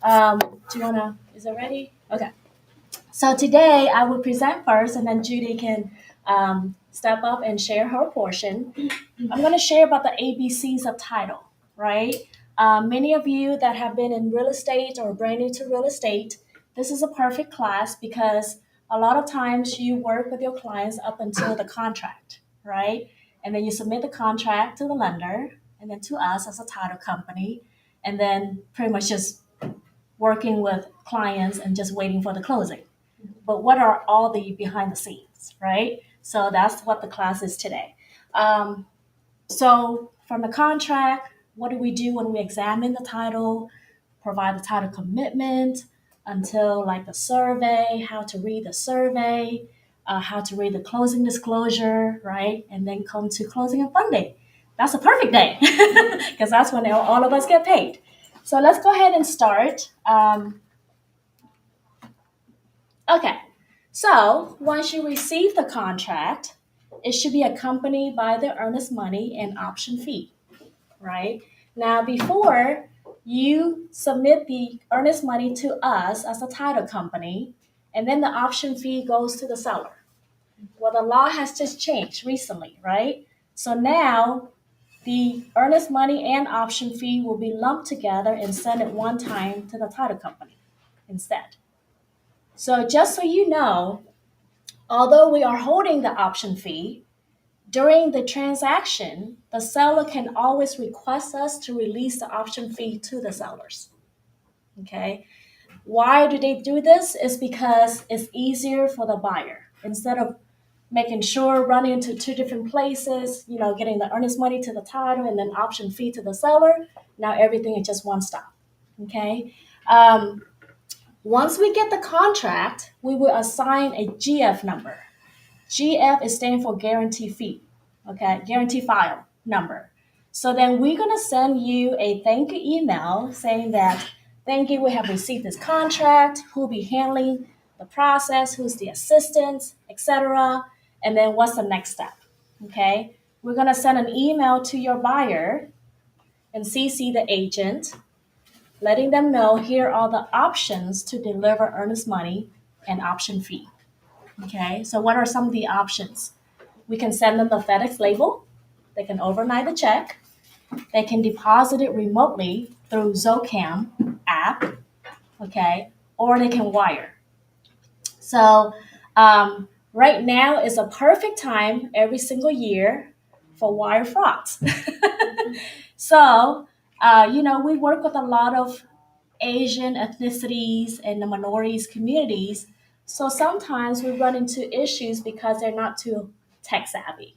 Do you wanna? Is it ready? Okay. So today I will present first, and then Judy can step up and share her portion. I'm going to share about the ABCs of title, right? Many of you that have been in real estate or brand new to real estate, this is a perfect class because a lot of times you work with your clients up until the contract, right? And then you submit the contract to the lender and then to us as a title company, and then pretty much just working with clients and just waiting for the closing. But what are all the behind the scenes, right? So that's what the class is today. Um, so from the contract, what do we do when we examine the title, provide the title commitment, until like the survey, how to read the survey, how to read the closing disclosure, right? And then come to closing and funding. That's a perfect day because that's when all of us get paid. So let's go ahead and start. Okay, so once you receive the contract, it should be accompanied by the earnest money and option fee, right? Now, before you submit the earnest money to us as a title company, and then the option fee goes to the seller. Well, the law has just changed recently, right? So now the earnest money and option fee will be lumped together and sent at one time to the title company instead. So just so you know, although we are holding the option fee, during the transaction, the seller can always request us to release the option fee to the sellers. Okay. Why do they do this? Is because it's easier for the buyer. Instead of making sure running to two different places, getting the earnest money to the title and then option fee to the seller, now everything is just one stop. Okay. Um, Once we get the contract, we will assign a GF number. GF is standing for guarantee fee, okay, guarantee file number. So then we're gonna send you a thank you email saying that thank you, we have received this contract, who'll be handling the process, who's the assistant, etc. And then what's the next step? Okay, we're gonna send an email to your buyer and CC the agent, letting them know here are the options to deliver earnest money and option fee. Okay, so what are some of the options? We can send them the FedEx label. They can overnight the check. They can deposit it remotely through Zocam app, okay, or they can wire. So right now is a perfect time every single year for wire frauds. So, we work with a lot of Asian ethnicities and the minorities communities. So sometimes we run into issues because they're not too tech savvy.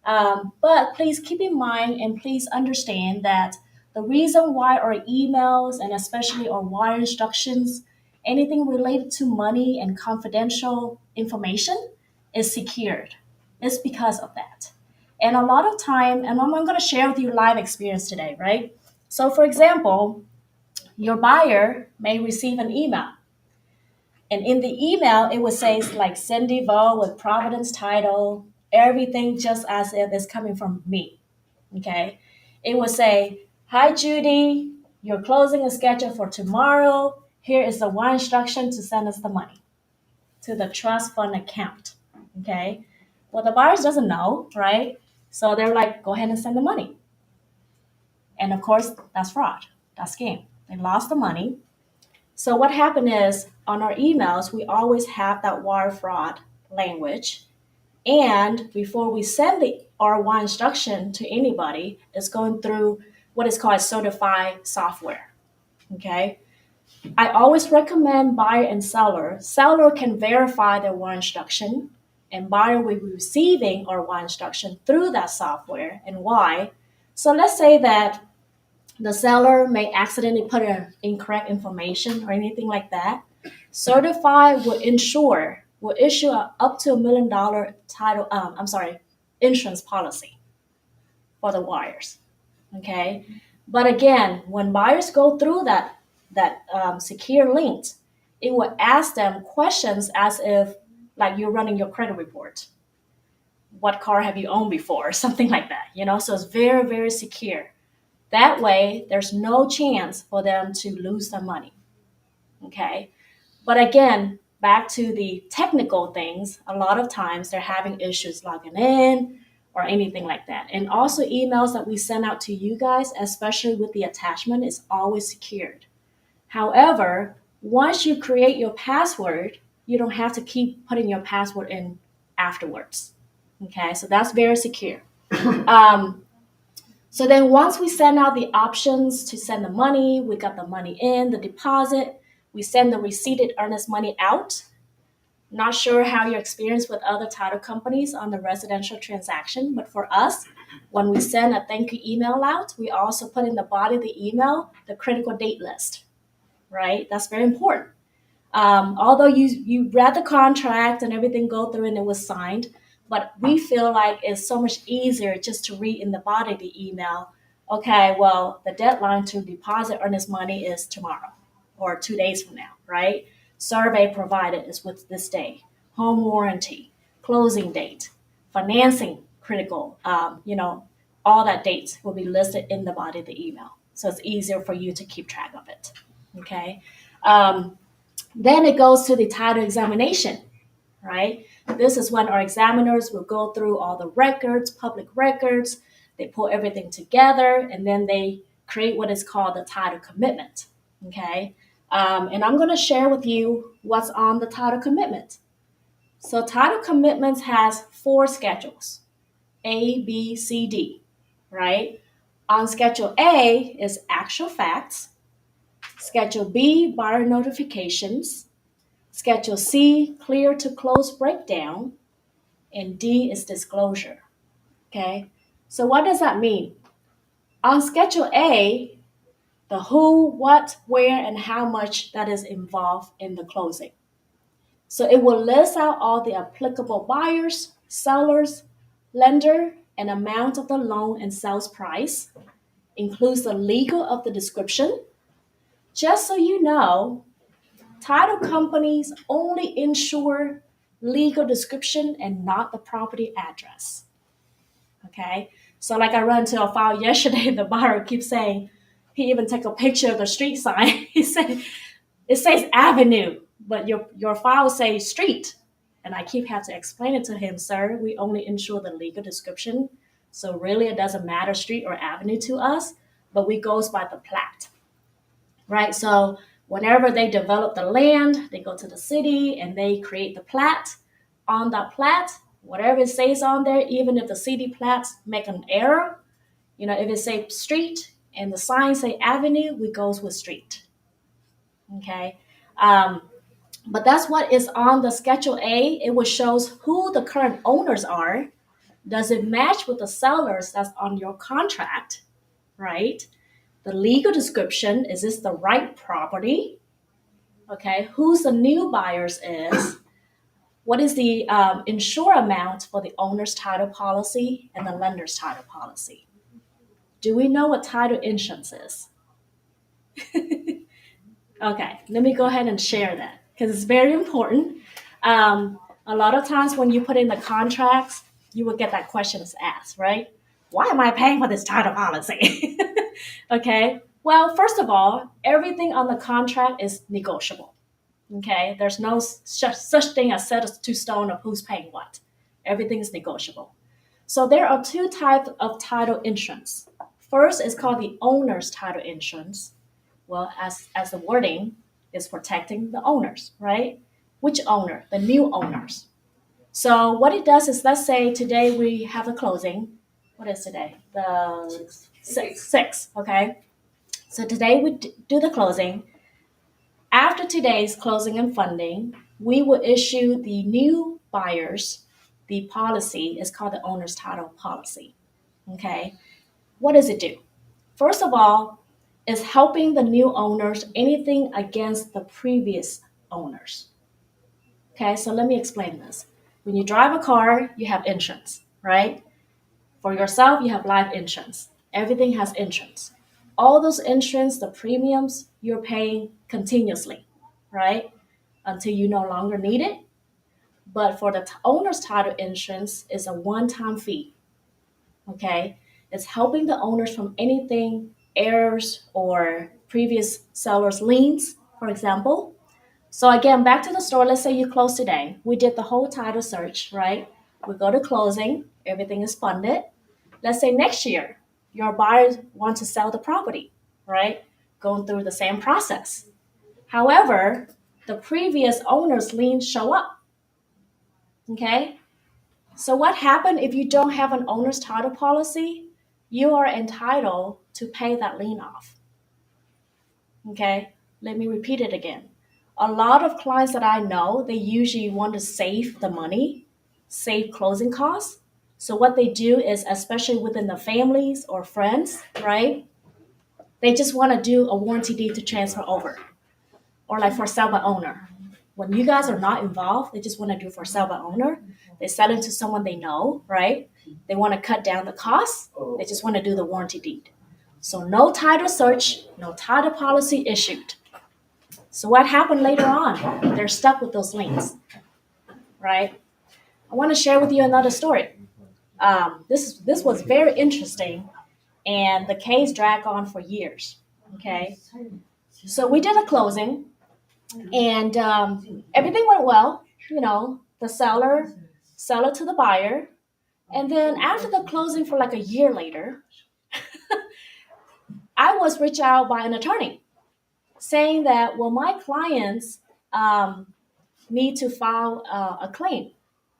But please keep in mind and please understand that the reason why our emails and especially our wire instructions, anything related to money and confidential information is secured. It's because of that. And a lot of time, and I'm going to share with you live experience today, right? So for example, your buyer may receive an email. And in the email, it would say like Cindy Vo with Providence title, everything just as if it's coming from me. Okay. It would say, hi, Judy, your closing is scheduled for tomorrow. Here is the one instruction to send us the money to the trust fund account. Okay. Well, the buyers doesn't know, right? So they're like, go ahead and send the money. And of course, that's fraud. That's scam. They lost the money. So what happened is on our emails, we always have that wire fraud language. And before we send the R1 instruction to anybody, it's going through what is called certified software. Okay. I always recommend buyer and seller. Seller can verify their wire instruction, and buyer will be receiving our wire instruction through that software. And why? So let's say that the seller may accidentally put in incorrect information or anything like that. Certify will issue up to $1 million insurance policy for the wires. Okay, but again, when buyers go through that secure link, it will ask them questions as if like you're running your credit report. What car have you owned before? Something like that. So it's very very secure. That way, there's no chance for them to lose their money. Okay. But again, back to the technical things, a lot of times they're having issues logging in or anything like that. And also, emails that we send out to you guys, especially with the attachment, is always secured. However, once you create your password, you don't have to keep putting your password in afterwards. Okay, so that's very secure. Um, so then once we send out the options to send the money, we got the money in, the deposit, we send the receipted earnest money out. Not sure how your experience with other title companies on the residential transaction, but for us, when we send a thank you email out, we also put in the body of the email the critical date list, right? That's very important. Although you read the contract and everything go through and it was signed, but we feel like it's so much easier just to read in the body of the email. Okay, well, the deadline to deposit earnest money is tomorrow or 2 days from now, right? Survey provided is with this day. Home warranty, closing date, financing critical. All that dates will be listed in the body of the email, so it's easier for you to keep track of it. Okay. Um, then it goes to the title examination, right? This is when our examiners will go through all the records, public records, they pull everything together, and then they create what is called the title commitment, okay? And I'm going to share with you what's on the title commitment. So title commitments has 4 schedules, A, B, C, D, right? On Schedule A is actual facts. Schedule B, buyer notifications. Schedule C, clear to close breakdown, and D is disclosure. Okay, so what does that mean? On Schedule A, the who, what, where, and how much that is involved in the closing. So it will list out all the applicable buyers, sellers, lender, and amount of the loan and sales price, includes the legal of the description. Just so you know, title companies only insure legal description and not the property address. Okay. So like I ran into a file yesterday, the buyer keeps saying, he even took a picture of the street sign. He said, it says avenue, but your file says street. And I keep having to explain it to him, sir, we only insure the legal description. So really it doesn't matter street or avenue to us, but we goes by the plat, right? So whenever they develop the land, they go to the city and they create the plat. On that plat, whatever it says on there, even if the city plats make an error, if it say street and the sign say avenue, we goes with street. Okay. Um, but that's what is on the Schedule A. It will shows who the current owners are. Does it match with the sellers that's on your contract, right? The legal description, is this the right property? Okay, who's the new buyers is? What is the insure amount for the owner's title policy and the lender's title policy? Do we know what title insurance is? Okay, let me go ahead and share that because it's very important. A lot of times when you put in the contracts, you will get that question asked, right? Why am I paying for this title policy? Okay, well, first of all, everything on the contract is negotiable. Okay, there's no such thing as set to stone of who's paying what. Everything is negotiable. So there are 2 types of title insurance. First is called the owner's title insurance. Well, as the wording is protecting the owners, right? Which owner? The new owners. So what it does is, let's say today we have a closing. What is today? The six. Okay. So today we do the closing. After today's closing and funding, we will issue the new buyers the policy. Is called the owner's title policy. Okay. What does it do? First of all, is helping the new owners anything against the previous owners. Okay, so let me explain this. When you drive a car, you have insurance, right? For yourself, you have life insurance. Everything has insurance. All those insurance, the premiums, you're paying continuously, right? Until you no longer need it. But for the owner's title insurance, it's a one-time fee. Okay, it's helping the owners from anything errors or previous sellers liens. for example. So again, back to the store. Let's say you close today. We did the whole title search, right? We go to closing. Everything is funded. Let's say next year, your buyers want to sell the property, right? Going through the same process. However, the previous owner's liens show up. Okay. So what happened if you don't have an owner's title policy? You are entitled to pay that lien off. Okay. Let me repeat it again. A lot of clients that I know, they usually want to save the money, save closing costs. So what they do is, especially within the families or friends, right? They just want to do a warranty deed to transfer over, or like for sale by owner. When you guys are not involved, they just want to do for sale by owner. They sell it to someone they know, right? They want to cut down the costs. They just want to do the warranty deed. So no title search, no title policy issued. So what happened later on? They're stuck with those liens, right? I want to share with you another story. This was very interesting, and the case dragged on for years. Okay, so we did a closing, and everything went well. You know, the seller to the buyer, and then after the closing for like a year later, I was reached out by an attorney saying that, well, my clients um, need to file a claim,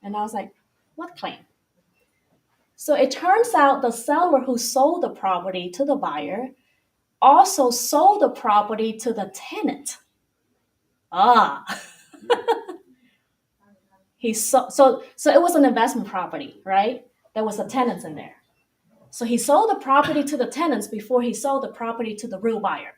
and I was like, what claim? So it turns out the seller who sold the property to the buyer also sold the property to the tenant. Ah, so it was an investment property, right? There was a tenants in there. So he sold the property to the tenants before he sold the property to the real buyer.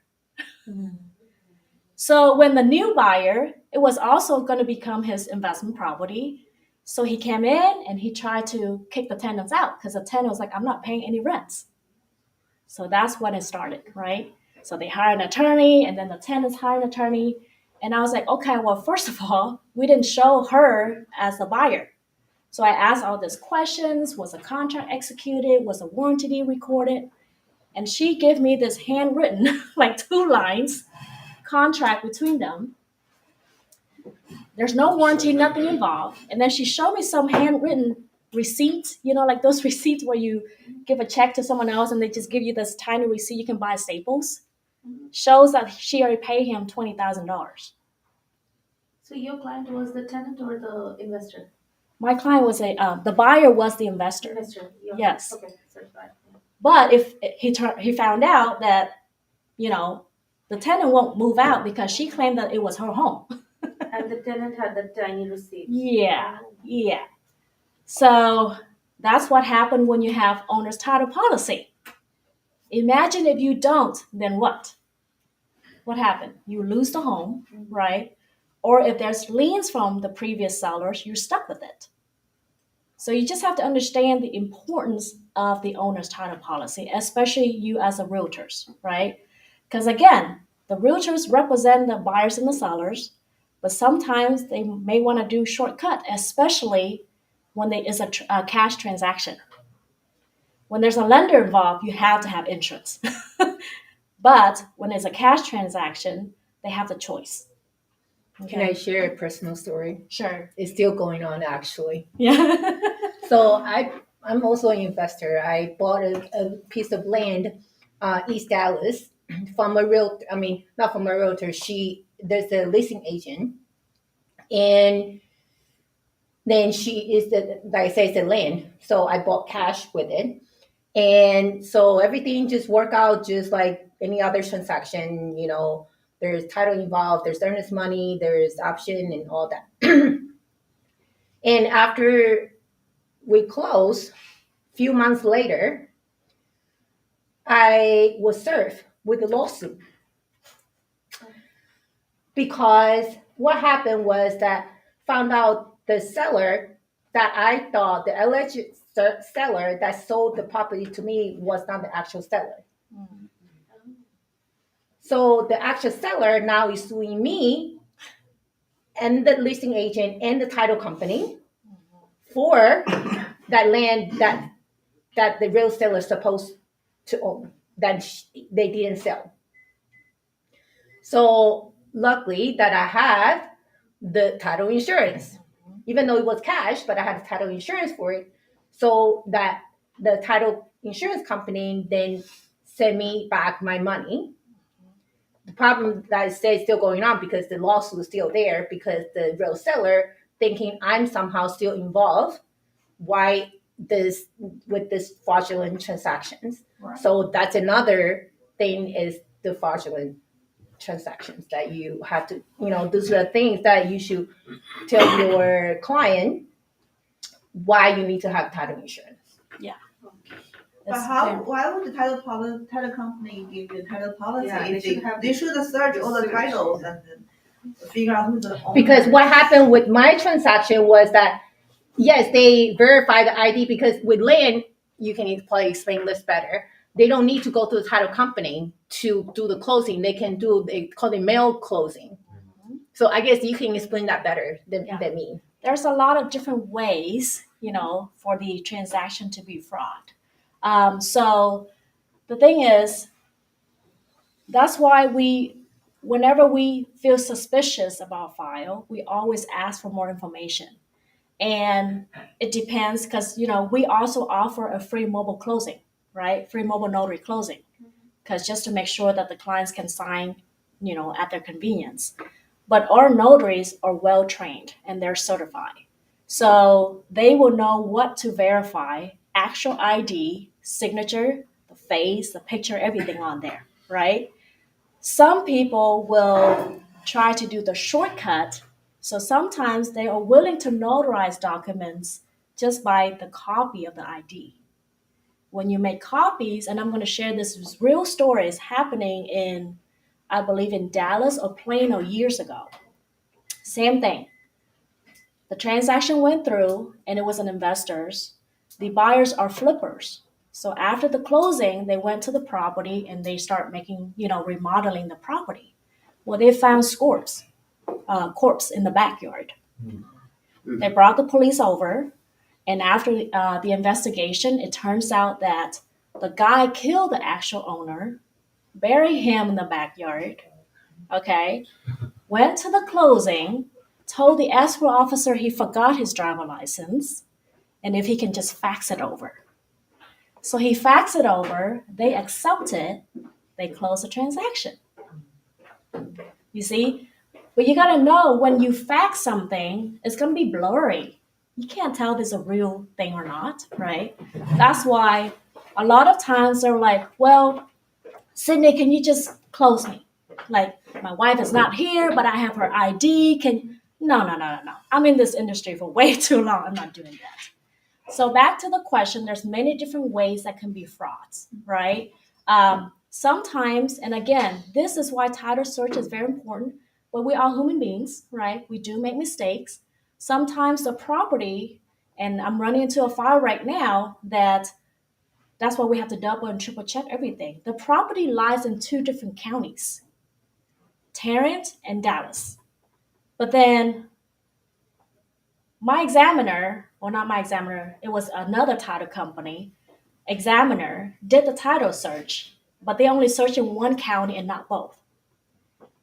So when the new buyer, it was also going to become his investment property. So he came in and he tried to kick the tenants out because the tenant was like, I'm not paying any rents. So that's when it started, right? So they hired an attorney, and then the tenants hired an attorney. And I was like, okay, well, first of all, we didn't show her as the buyer. So I asked all these questions. Was a contract executed? Was a warranty deed recorded? And she gave me this handwritten, like 2 lines, contract between them. There's no warranty, nothing involved. And then she showed me some handwritten receipts, you know, like those receipts where you give a check to someone else and they just give you this tiny receipt you can buy at Staples. Shows that she already paid him $20,000. So your client was the tenant or the investor? My client was the buyer was the investor. Investor. Yeah. Yes. Okay. Sorry. Fine. Yeah. But if he found out that, you know, the tenant won't move out because she claimed that it was her home. And the tenant had the tiny receipt. Yeah, yeah. So that's what happened when you have owner's title policy. Imagine if you don't, then what? What happened? You lose the home, right? Or if there's liens from the previous sellers, you're stuck with it. So you just have to understand the importance of the owner's title policy, especially you as a realtors, right? Because again, the realtors represent the buyers and the sellers, but sometimes they may want to do shortcut, especially when there is a cash transaction. When there's a lender involved, you have to have insurance. But when it's a cash transaction, they have the choice. Can I share a personal story? Sure. It's still going on, actually. Yeah. So I'm also an investor. I bought a piece of land, East Dallas, from a realtor. I mean, not from a realtor. There's a leasing agent, and then she is like I say, it's the land. So I bought cash with it, and so everything just worked out just like any other transaction. You know, there's title involved, there's earnest money, there's option, and all that. And after we closed, few months later, I was served with a lawsuit because what happened was that found out the seller that I thought the alleged seller that sold the property to me was not the actual seller. So the actual seller now is suing me and the listing agent and the title company for that land that the real seller is supposed to own that they didn't sell. So luckily that I had the title insurance, even though it was cash, but I had the title insurance for it. So that the title insurance company then sent me back my money. The problem that I say is still going on because the lawsuit is still there because the real seller thinking I'm somehow still involved. Why this with this fraudulent transactions? Right. So that's another thing is the fraudulent transactions that you have to, those are the things that you should tell your client why you need to have title insurance. But why would the title company give you title policy? Yeah, they should search all the titles and figure out who's the owner. Because what happened with my transaction was that yes, they verify the ID because with land you can probably explain this better. They don't need to go to the title company to do the closing. They can do they call it mail closing. So I guess you can explain that better than me. There's a lot of different ways, for the transaction to be fraud. So the thing is, that's why whenever we feel suspicious about file, we always ask for more information. And it depends because, we also offer a free mobile closing, right? Free mobile notary closing, because just to make sure that the clients can sign, at their convenience. But our notaries are well trained and they're certified. So they will know what to verify, actual ID, signature, the face, the picture, everything on there, right? Some people will try to do the shortcut. So sometimes they are willing to notarize documents just by the copy of the ID. When you make copies, and I'm going to share this real stories happening in, I believe, in Dallas or Plano years ago. Same thing. The transaction went through and it was an investors. The buyers are flippers. So after the closing, they went to the property and they start making, remodeling the property. Well, they found corpse in the backyard. They brought the police over, and after the investigation, it turns out that the guy killed the actual owner, buried him in the backyard. Okay, went to the closing, told the escrow officer he forgot his driver license, and if he can just fax it over. So he faxed it over, they accept it, they close the transaction. You see? But you gotta know when you fax something, it's gonna be blurry. You can't tell if it's a real thing or not, right? That's why a lot of times they're like, well, Sydney, can you just close me? Like, my wife is not here, but I have her ID. No. I'm in this industry for way too long. I'm not doing that. So back to the question, there's many different ways that can be frauds, right? Sometimes, and again, this is why title search is very important, but we are human beings, right? We do make mistakes. Sometimes the property, and I'm running into a file right now that's why we have to double and triple check everything. The property lies in two different counties, Tarrant and Dallas. But then my examiner, well, not my examiner, it was another title company, examiner did the title search, but they only searched in one county and not both.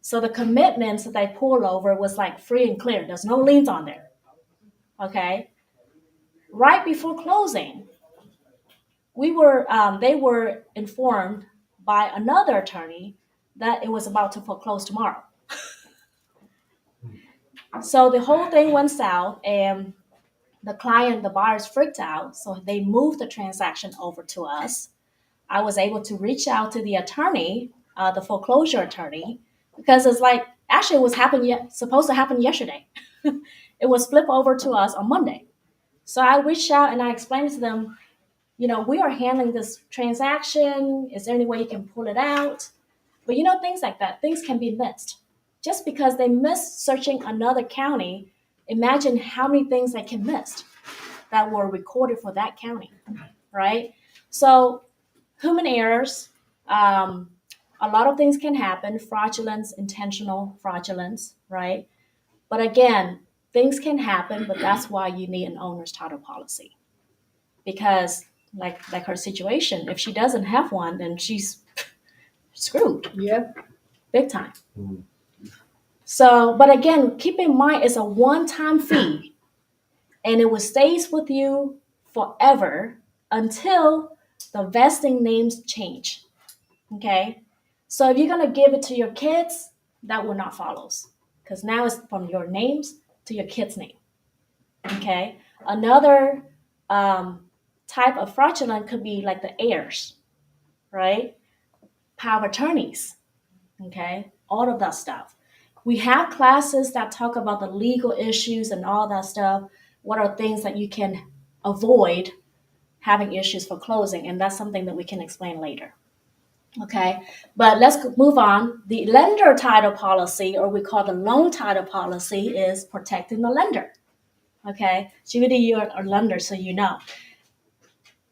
So the commitments that they pulled over was like free and clear. There's no liens on there. Okay. Right before closing, they were informed by another attorney that it was about to foreclose tomorrow. So the whole thing went south, and the buyers freaked out. So they moved the transaction over to us. I was able to reach out to the attorney, the foreclosure attorney, because it's like actually it was supposed to happen yesterday. It was flipped over to us on Monday. So I reached out and I explained to them, we are handling this transaction. Is there any way you can pull it out? But things like that, things can be missed. Just because they missed searching another county, imagine how many things they can miss that were recorded for that county, right? So human errors, a lot of things can happen, fraudulence, intentional fraudulence, right? But again, things can happen, but that's why you need an owner's title policy. Because like her situation, if she doesn't have one, then she's screwed. Yeah. Big time. So, but again, keep in mind it's a one-time fee and it will stays with you forever until the vesting names change. Okay. So if you're gonna give it to your kids, that will not follow. Because now it's from your names to your kid's name. Okay. Another type of fraudulent could be like the heirs, right? Power of attorneys. Okay. All of that stuff. We have classes that talk about the legal issues and all that stuff. What are things that you can avoid having issues for closing? And that's something that we can explain later. Okay, but let's move on. The lender title policy, or we call the loan title policy, is protecting the lender. Okay, Judy, you're a lender, so you know.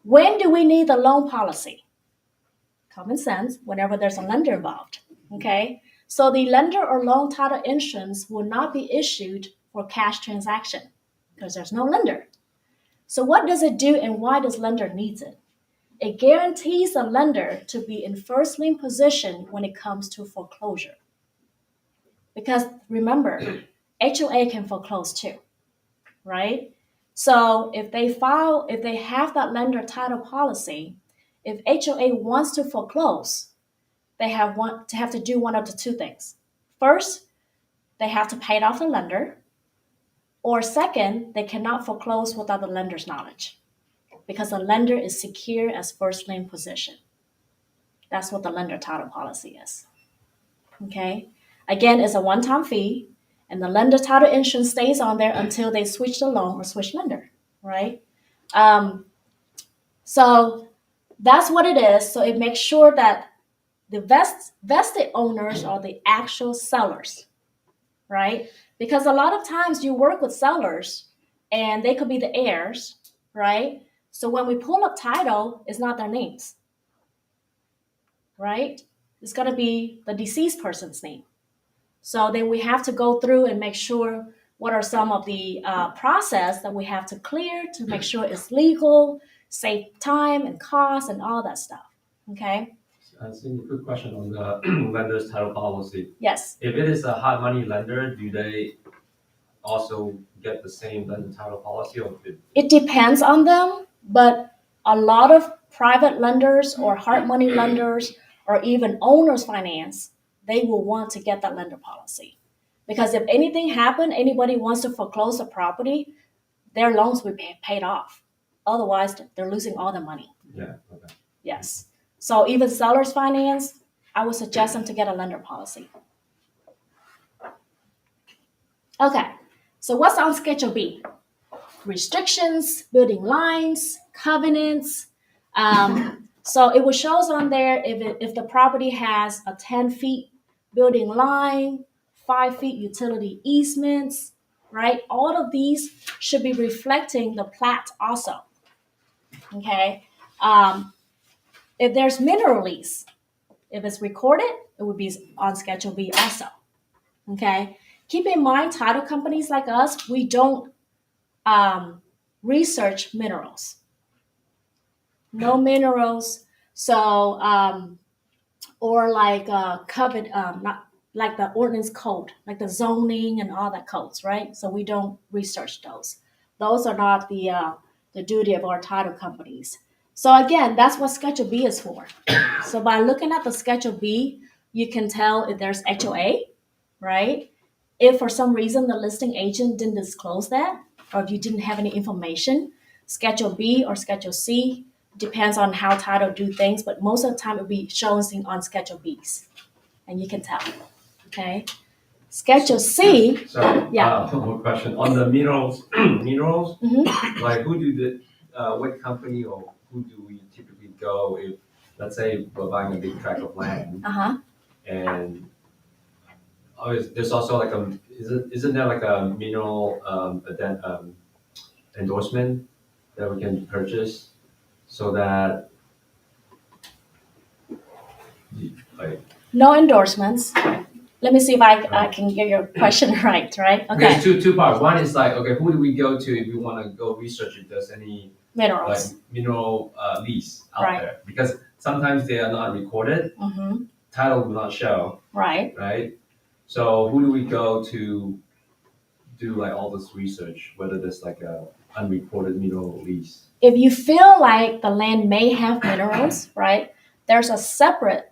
When do we need the loan policy? Common sense, whenever there's a lender involved. Okay, so the lender or loan title insurance will not be issued for cash transaction because there's no lender. So what does it do and why does lender needs it? It guarantees the lender to be in first lien position when it comes to foreclosure. Because remember, HOA can foreclose too, right? So if they have that lender title policy, if HOA wants to foreclose, they have to do one of the two things. First, they have to pay it off the lender, or second, they cannot foreclose without the lender's knowledge because the lender is secure as first lien position. That's what the lender title policy is. Okay. Again, it's a one-time fee, and the lender title insurance stays on there until they switch the loan or switch lender, right? So that's what it is. So it makes sure that the vested owners are the actual sellers, right? Because a lot of times you work with sellers, and they could be the heirs, right? So when we pull up title, it's not their names, right? It's going to be the deceased person's name. So then we have to go through and make sure what are some of the process that we have to clear to make sure it's legal, save time and cost and all that stuff. Okay. Cindy, quick question on the lender's title policy. Yes. If it is a hot money lender, do they also get the same lender title policy, or It depends on them, but a lot of private lenders or hard money lenders or even owners finance, they will want to get that lender policy. Because if anything happened, anybody wants to foreclose a property, their loans will be paid off. Otherwise, they're losing all the money. yeah, okay. Yes. So even sellers finance, I would suggest them to get a lender policy. Okay. So what's on Schedule B? Restrictions, building lines, covenants. So it will shows on there if the property has a 10 feet building line, 5 feet utility easements, right? All of these should be reflecting the plat also. Okay. If there's mineral lease, if it's recorded, it would be on Schedule B also. Okay. Keep in mind, title companies like us, we don't research minerals. No minerals. So, or like covered, not like the ordinance code, like the zoning and all that codes, right? So we don't research those. Those are not the duty of our title companies. So again, that's what Schedule B is for. So by looking at the Schedule B, you can tell if there's HOA, right? If for some reason the listing agent didn't disclose that, or if you didn't have any information, Schedule B or Schedule C depends on how title do things, but most of the time it'll be shown on Schedule Bs, and you can tell. Okay, Schedule C. So, Yeah. one more question on the minerals. Minerals, Mhm. like what company or who do we typically go if, let's say, we're buying a big tract of land Uh-huh. and there's also like isn't there like a mineral endorsement that we can purchase so that like No endorsements. Let me see if I can get your question right. Okay. there's two parts. One is like, okay, who do we go to if we want to go research if there's any like Minerals. mineral lease out Right. there, because sometimes they are not recorded, Mm-hmm. title will not show, Right. right? So who do we go to do like all this research, whether there's like a unreported mineral lease? If you feel like the land may have minerals, right, there's a separate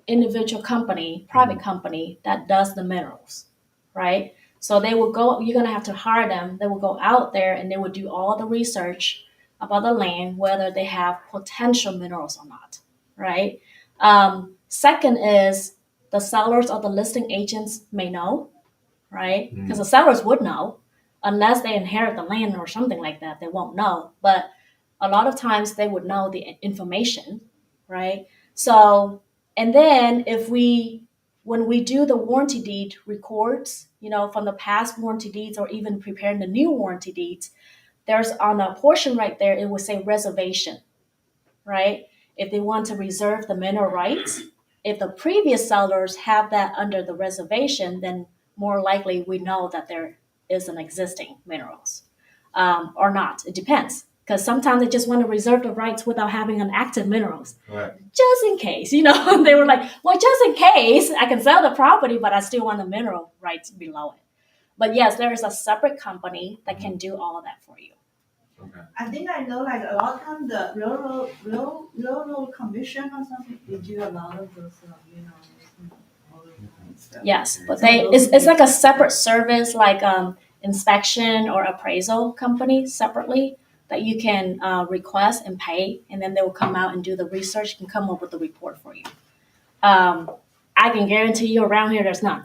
individual company, private company that does the minerals, right? So they will go, you're going to have to hire them. They will go out there and they will do all the research about the land, whether they have potential minerals or not, right? Second is the sellers or the listing agents may know, right? Because the sellers would know unless they inherit the land or something like that, they won't know. But a lot of times they would know the information, right? So, and then when we do the warranty deed records, from the past warranty deeds or even preparing the new warranty deeds, there's on a portion right there, it would say reservation, right? If they want to reserve the mineral rights, if the previous sellers have that under the reservation, then more likely we know that there is an existing minerals or not. It depends. Because sometimes they just want to reserve the rights without having an active minerals. Right. Just in case, they were like, well, just in case I can sell the property, but I still want the mineral rights below it. But yes, there is a separate company that can do all of that for you. Okay. I think I know, like a lot of times the railroad commission or something, they do a lot of those, all of that stuff. Yes, but So it's like a separate service, like inspection or appraisal company separately that you can request and pay, and then they will come out and do the research and come up with the report for you. I can guarantee you around here there's none.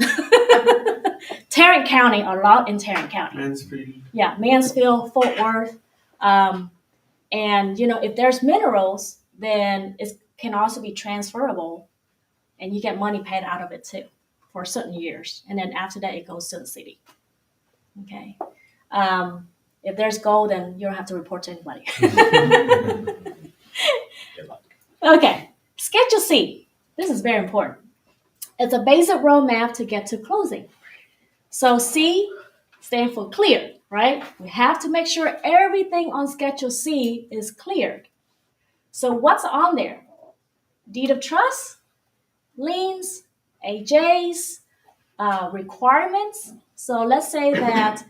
Tarrant County, a lot in Tarrant County. Mansfield. Yeah, Mansfield, Fort Worth. And if there's minerals, then it can also be transferable and you get money paid out of it too for certain years. And then after that, it goes to the city. Okay. If there's gold, then you don't have to report to anybody. Okay. Schedule C. This is very important. It's a basic roadmap to get to closing. So C stands for clear, right? We have to make sure everything on Schedule C is cleared. So what's on there? Deed of trust, liens, AJs, requirements. So let's say that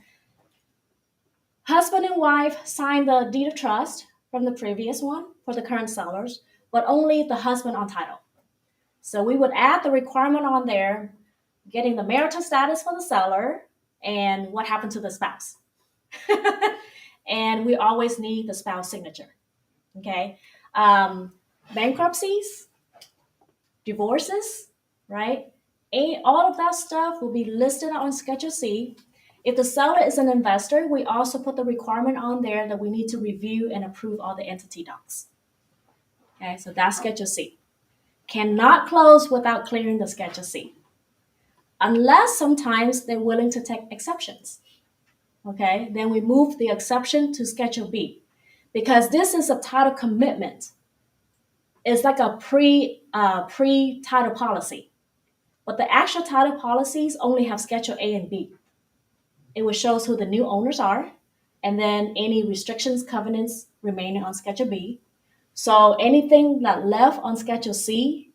husband and wife signed the deed of trust from the previous one for the current sellers, but only the husband on title. So we would add the requirement on there, getting the marital status for the seller and what happened to the spouse. And we always need the spouse signature. Okay. Bankruptcies, divorces, right? All of that stuff will be listed on Schedule C. If the seller is an investor, we also put the requirement on there that we need to review and approve all the entity docs. Okay, so that's Schedule C. Cannot close without clearing the Schedule C, unless sometimes they're willing to take exceptions. Okay, then we move the exception to Schedule B, because this is a title commitment. It's like a pre-title policy, but the actual title policies only have Schedule A and B. It will show us who the new owners are, and then any restrictions, covenants remaining on Schedule B. So anything that left on Schedule C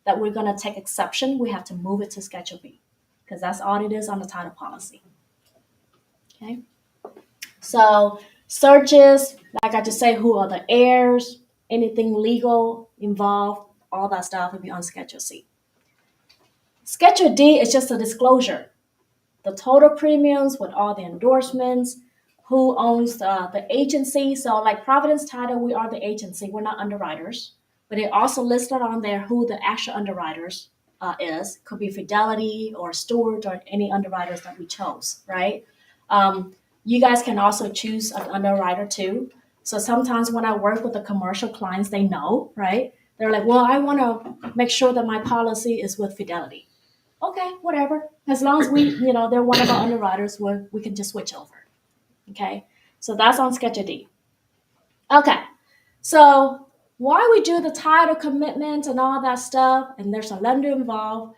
that we're going to take exception, we have to move it to Schedule B, because that's all it is on the title policy. Okay. So searches, like I just say, who are the heirs, anything legal involved, all that stuff will be on Schedule C. Schedule D is just a disclosure. The total premiums with all the endorsements, who owns the agency. So like Providence Title, we are the agency. We're not underwriters. But it also listed on there who the actual underwriters is. Could be Fidelity or Stewart or any underwriters that we chose, right? You guys can also choose an underwriter too. So sometimes when I work with the commercial clients, they know, right? They're like, well, I want to make sure that my policy is with Fidelity. Okay, whatever. As long as they're one of our underwriters, we can just switch over. Okay, so that's on Schedule D. Okay, so why we do the title commitment and all that stuff, and there's a lender involved,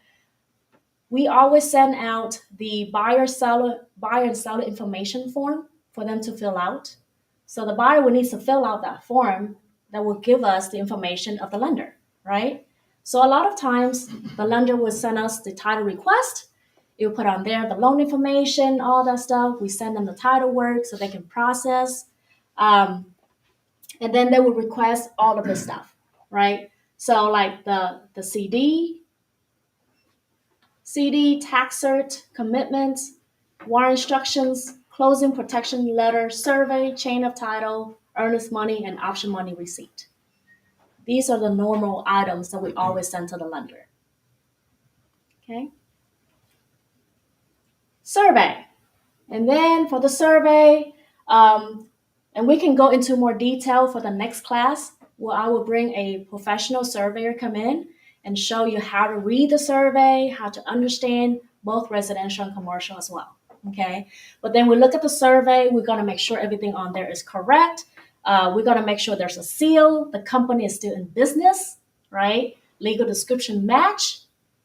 we always send out the buyer and seller information form for them to fill out. So the buyer will need to fill out that form that will give us the information of the lender, right? So a lot of times the lender will send us the title request, You put on there the loan information, all that stuff. We send them the title work so they can process. And then they will request all of this stuff, right? So like the CD, tax cert, commitments, warrant instructions, closing protection letter, survey, chain of title, earnest money, and option money receipt. These are the normal items that we always send to the lender. Okay. Survey. And then for the survey, and we can go into more detail for the next class, where I will bring a professional surveyor come in and show you how to read the survey, how to understand both residential and commercial as well. Okay. But then we look at the survey, we're going to make sure everything on there is correct. We're going to make sure there's a seal, the company is still in business, right? Legal description match,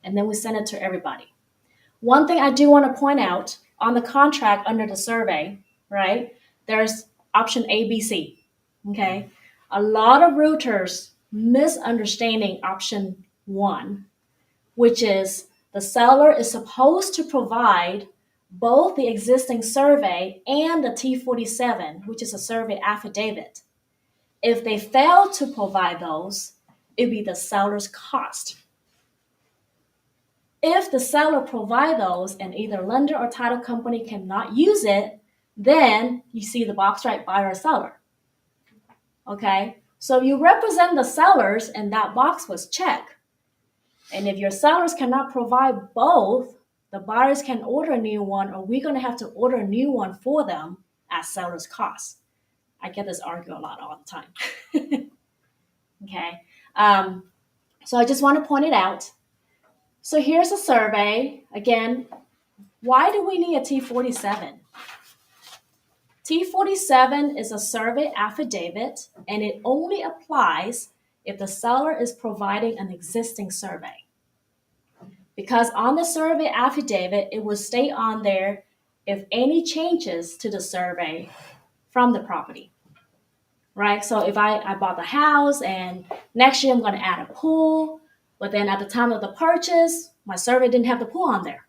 and then we send it to everybody. One thing I do want to point out on the contract under the survey, right? There's option A, B, C. Okay. A lot of realtors misunderstanding option 1, which is the seller is supposed to provide both the existing survey and the T47, which is a survey affidavit. If they fail to provide those, it'd be the seller's cost. If the seller provide those and either lender or title company cannot use it, then you see the box right, buyer or seller. Okay, so you represent the sellers and that box was checked. And if your sellers cannot provide both, the buyers can order a new one, or we're going to have to order a new one for them at seller's cost. I get this argument a lot all the time. Okay, so I just want to point it out. So here's a survey. Again, why do we need a T47? T47 is a survey affidavit, and it only applies if the seller is providing an existing survey. Because on the survey affidavit, it will state on there if any changes to the survey from the property, right? So if I bought the house and next year I'm going to add a pool, but then at the time of the purchase, my survey didn't have the pool on there.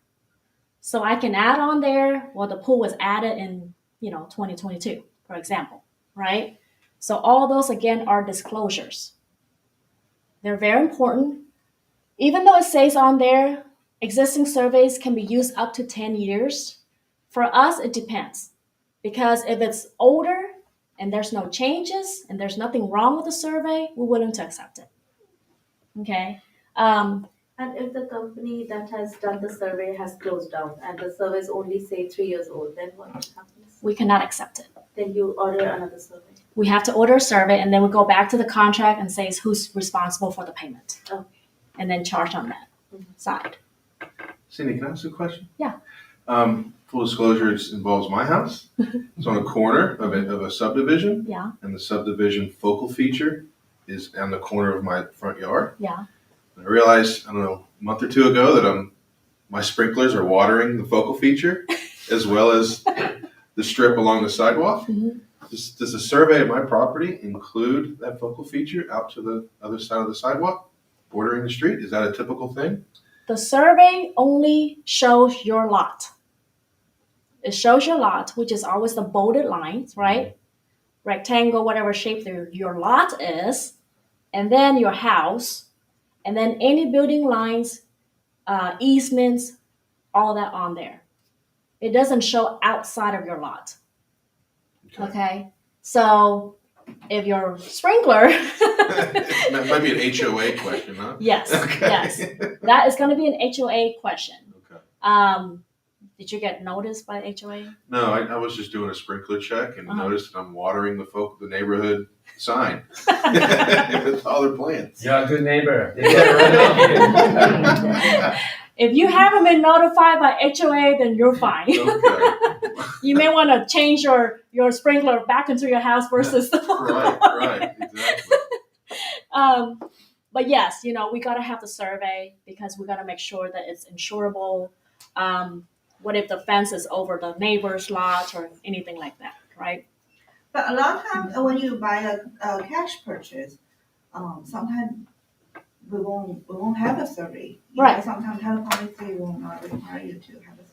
So I can add on there, well, the pool was added in 2022, for example, right? So all those, again, are disclosures. They're very important. Even though it says on there, existing surveys can be used up to 10 years. For us, it depends. Because if it's older and there's no changes and there's nothing wrong with the survey, we're willing to accept it. Okay. And if the company that has done the survey has closed down and the survey is only say 3 years old, then what happens? We cannot accept it. Then you order another survey. We have to order a survey, and then we go back to the contract and say who's responsible for the payment. Okay. And then charge on that side. Cindy, can I ask a question? Yeah. Full disclosure, it involves my house. It's on a corner of a subdivision. Yeah. And the subdivision focal feature is on the corner of my front yard. Yeah. I realized, I don't know, a month or two ago that my sprinklers are watering the focal feature as well as the strip along the sidewalk. Mhm. Does the survey of my property include that focal feature out to the other side of the sidewalk, bordering the street? Is that a typical thing? The survey only shows your lot. It shows your lot, which is always the bolded lines, right? Rectangle, whatever shape your lot is, and then your house, and then any building lines, easements, all that on there. It doesn't show outside of your lot. Okay? So if your sprinkler That might be an HOA question, huh? Yes, Okay. yes. That is going to be an HOA question. Okay. Did you get noticed by HOA? No, I was just doing a sprinkler check and Uh-huh. noticed that I'm watering the neighborhood sign with all their plants. You're a good neighbor. They get rid If you haven't been notified by HOA, then you're fine. Okay. You may want to change your sprinkler back into your house versus. Right, exactly. But yes, we got to have the survey because we got to make sure that it's insurable. What if the fence is over the neighbor's lot or anything like that, right? But a lot of times when you buy a cash purchase, sometimes we won't have a survey. Right. Sometimes title policy will not require you to have a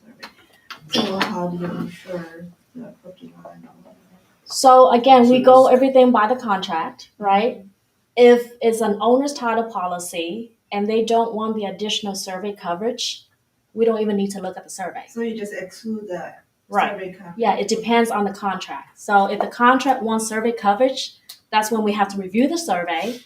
So how do you ensure the property line and all that? So again, we go everything by the contract, right? If it's an owner's title policy and they don't want the additional survey coverage, we don't even need to look at the survey. So you just exclude the Right. survey coverage? Yeah, it depends on the contract. So if the contract wants survey coverage, that's when we have to review the survey.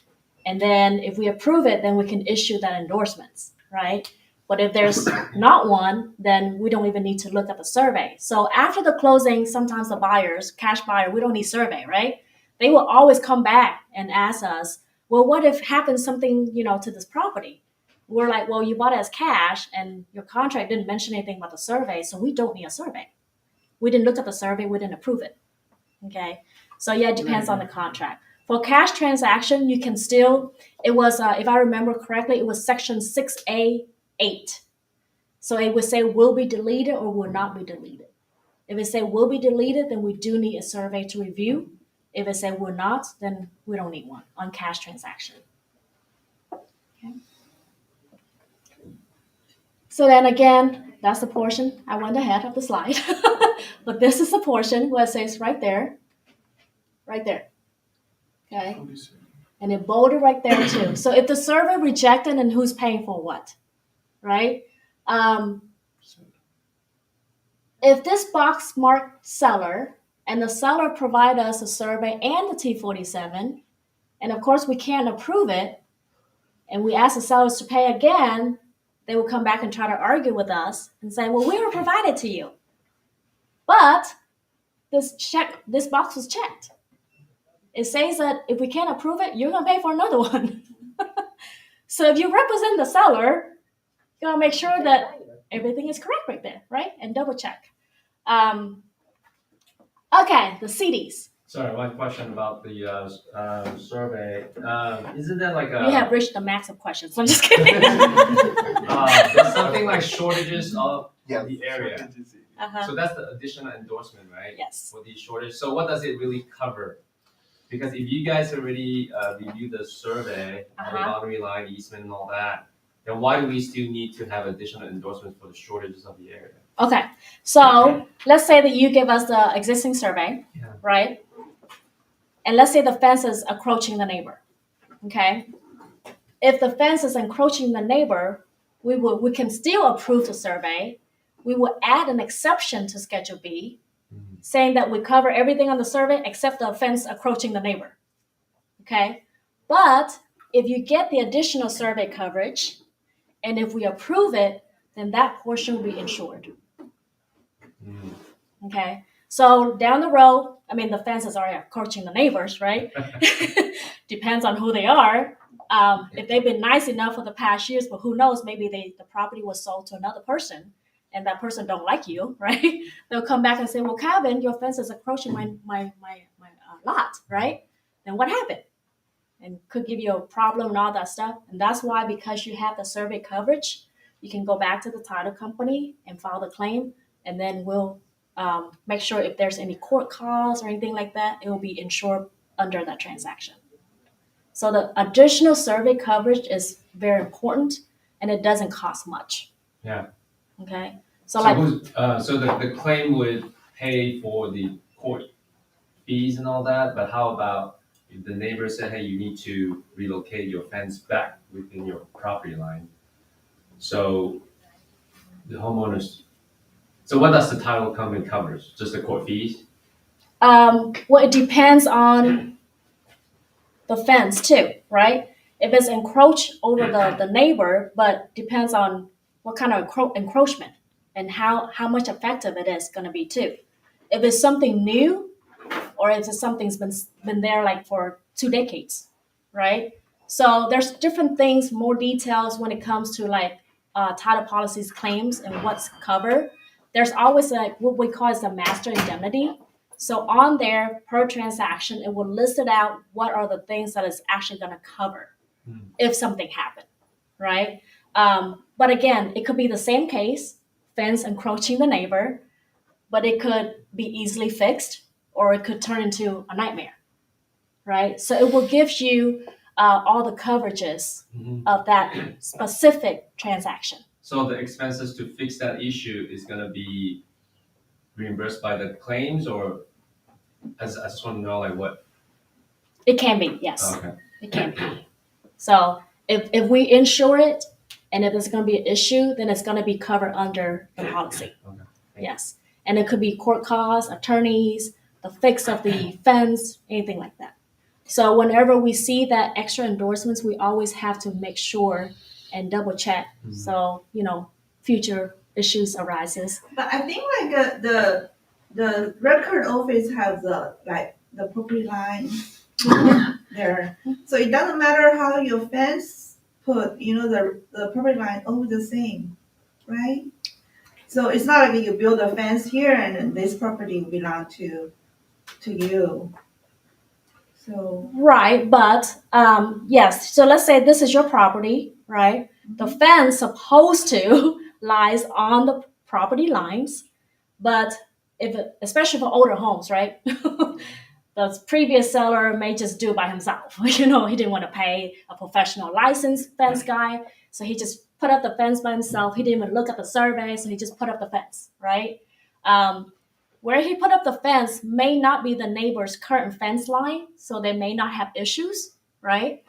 And then if we approve it, then we can issue that endorsements, right? But if there's not one, then we don't even need to look at the survey. So after the closing, sometimes the buyers, cash buyer, we don't need survey, right? They will always come back and ask us, well, what if happens something, to this property? We're like, well, you bought it as cash and your contract didn't mention anything about the survey, so we don't need a survey. We didn't look at the survey, we didn't approve it. Okay. So yeah, it depends on the contract. For cash transaction, you can still, it was, if I remember correctly, it was section 6A8. So it would say will be deleted or will not be deleted. If it say will be deleted, then we do need a survey to review. If it say will not, then we don't need one on cash transaction. Okay. So then again, that's the portion. I went ahead of the slide. But this is the portion where it says right there. Okay. And it bolded right there too. So if the survey rejected, then who's paying for what? Right? If this box marked seller and the seller provide us a survey and the T47, and of course we can't approve it, and we ask the sellers to pay again, they will come back and try to argue with us and say, well, we were provided to you. But this box was checked. It says that if we can't approve it, you're gonna pay for another one. So if you represent the seller, you gotta make sure that everything is correct right there, right? And double check. Okay, the CDs. Sorry, one question about the survey. Isn't that like a? You have reached the max of questions. So I'm just kidding. There's something like shortages of the area. Uh-huh. So that's the additional endorsement, right? Yes. For the shortage. So what does it really cover? Because if you guys already reviewed the survey, the boundary line, easement, and all that, then why do we still need to have additional endorsements for the shortages of the area? Okay, so let's say that you give us the existing survey, right? And let's say the fence is encroaching the neighbor. Okay, if the fence is encroaching the neighbor, we can still approve the survey. We will add an exception to Schedule B, saying that we cover everything on the survey except the fence encroaching the neighbor. Okay, but if you get the additional survey coverage, and if we approve it, then that portion will be insured. Okay, so down the road, the fence is already encroaching the neighbors, right? Depends on who they are. If they've been nice enough for the past years, but who knows, maybe the property was sold to another person and that person don't like you, right? They'll come back and say, well, Calvin, your fence is encroaching my lot, right? Then what happened? And could give you a problem and all that stuff. And that's why, because you have the survey coverage, you can go back to the title company and file the claim, and then we'll make sure if there's any court calls or anything like that, it will be insured under that transaction. So the additional survey coverage is very important, and it doesn't cost much. Yeah. Okay. So the claim would pay for the court fees and all that, but how about if the neighbor said, hey, you need to relocate your fence back within your property line? So the homeowners, so what does the title company covers? Just the court fees? Well, it depends on the fence too, right? If it's encroached over the neighbor, but depends on what kind of encroachment and how much effective it is going to be too. If it's something new, or if it's something's been there like for 2 decades, right? So there's different things, more details when it comes to like title policies, claims, and what's covered. There's always like what we call is the master indemnity. So on there, per transaction, it will list it out what are the things that it's actually going to cover if something happened, right? But again, it could be the same case, fence encroaching the neighbor, but it could be easily fixed, or it could turn into a nightmare, right? So it will give you all the coverages of that specific transaction. So the expenses to fix that issue is going to be reimbursed by the claims, or I just want to know like what? It can be, yes. Oh, okay. It can be. So if we insure it and if there's going to be an issue, then it's going to be covered under the policy. Okay. Yes. And it could be court costs, attorneys, the fix of the fence, anything like that. So whenever we see that extra endorsements, we always have to make sure and double check. Mhm. So, future issues arises. But I think like the record office has the property line there, so it doesn't matter how your fence put, the property line always the same, right? So it's not like you build a fence here and then this property belong to you. So Right, but yes. So let's say this is your property, right? The fence supposed to lies on the property lines, but especially for older homes, right? The previous seller may just do it by himself. He didn't want to pay a professional licensed fence guy, so he just put up the fence by himself. He didn't even look at the survey, so he just put up the fence, right? Where he put up the fence may not be the neighbor's current fence line, so they may not have issues, right?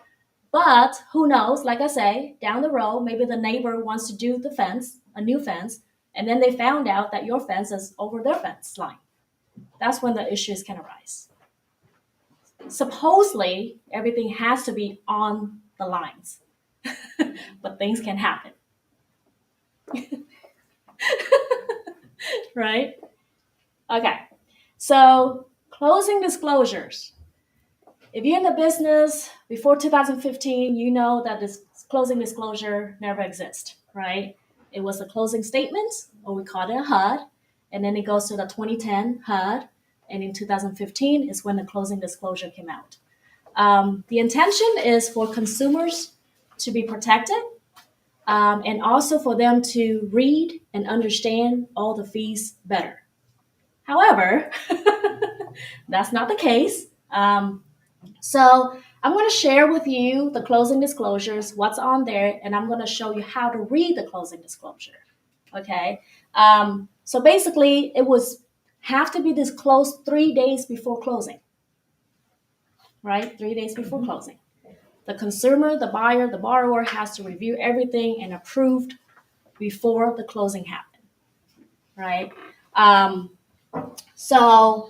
But who knows? Like I say, down the road, maybe the neighbor wants to do the fence, a new fence, and then they found out that your fence is over their fence line. That's when the issues can arise. Supposedly, everything has to be on the lines, but things can happen. Right? Okay, so closing disclosures. If you're in the business before 2015, you know that this closing disclosure never exists, right? It was a closing statement, or we call it a HUD, and then it goes to the 2010 HUD, and in 2015 is when the closing disclosure came out. The intention is for consumers to be protected, and also for them to read and understand all the fees better. However, that's not the case. So I'm going to share with you the closing disclosures, what's on there, and I'm going to show you how to read the closing disclosure. Okay. So basically, it was have to be disclosed 3 days before closing. Right? 3 days before closing. The consumer, the buyer, the borrower has to review everything and approved before the closing happened. Right? So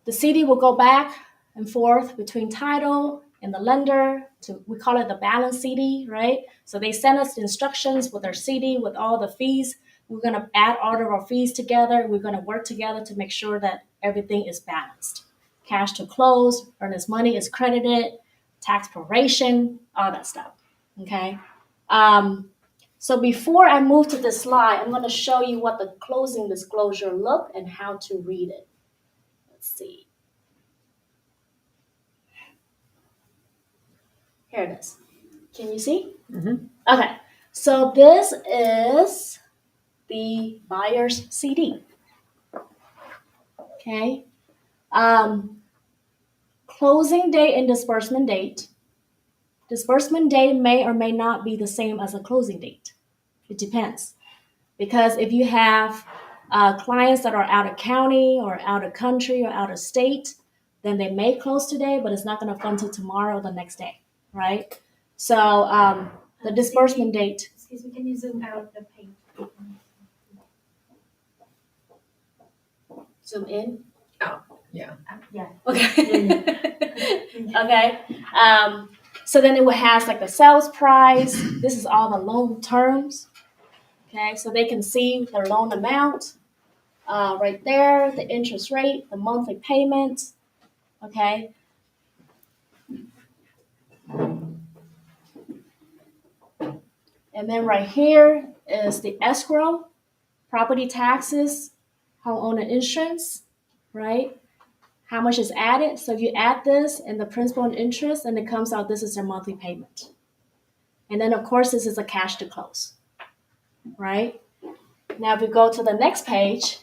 the CD will go back and forth between title and the lender. We call it the balance CD, right? So they send us the instructions with our CD with all the fees. We're going to add all of our fees together. We're going to work together to make sure that everything is balanced. Cash to close, earnest money is credited, tax proration, all that stuff. Okay. So before I move to this slide, I'm going to show you what the closing disclosure look and how to read it. Let's see. Here it is. Can you see? Mhm. Okay. So this is the buyer's CD. Okay. Closing date and disbursement date. Disbursement date may or may not be the same as a closing date. It depends. Because if you have clients that are out of county or out of country or out of state, then they may close today, but it's not going to fund till tomorrow or the next day, right? So the disbursement date. Excuse me, can you zoom out the page? Zoom in. Yeah. Okay. Okay. So then it will have like the sales price. This is all the loan terms. Okay, so they can see their loan amount right there, the interest rate, the monthly payment. Okay. And then right here is the escrow, property taxes, homeowner insurance, right? How much is added? So if you add this and the principal and interest, and it comes out this is their monthly payment. And then of course this is a cash to close, right? Now if we go to the next page,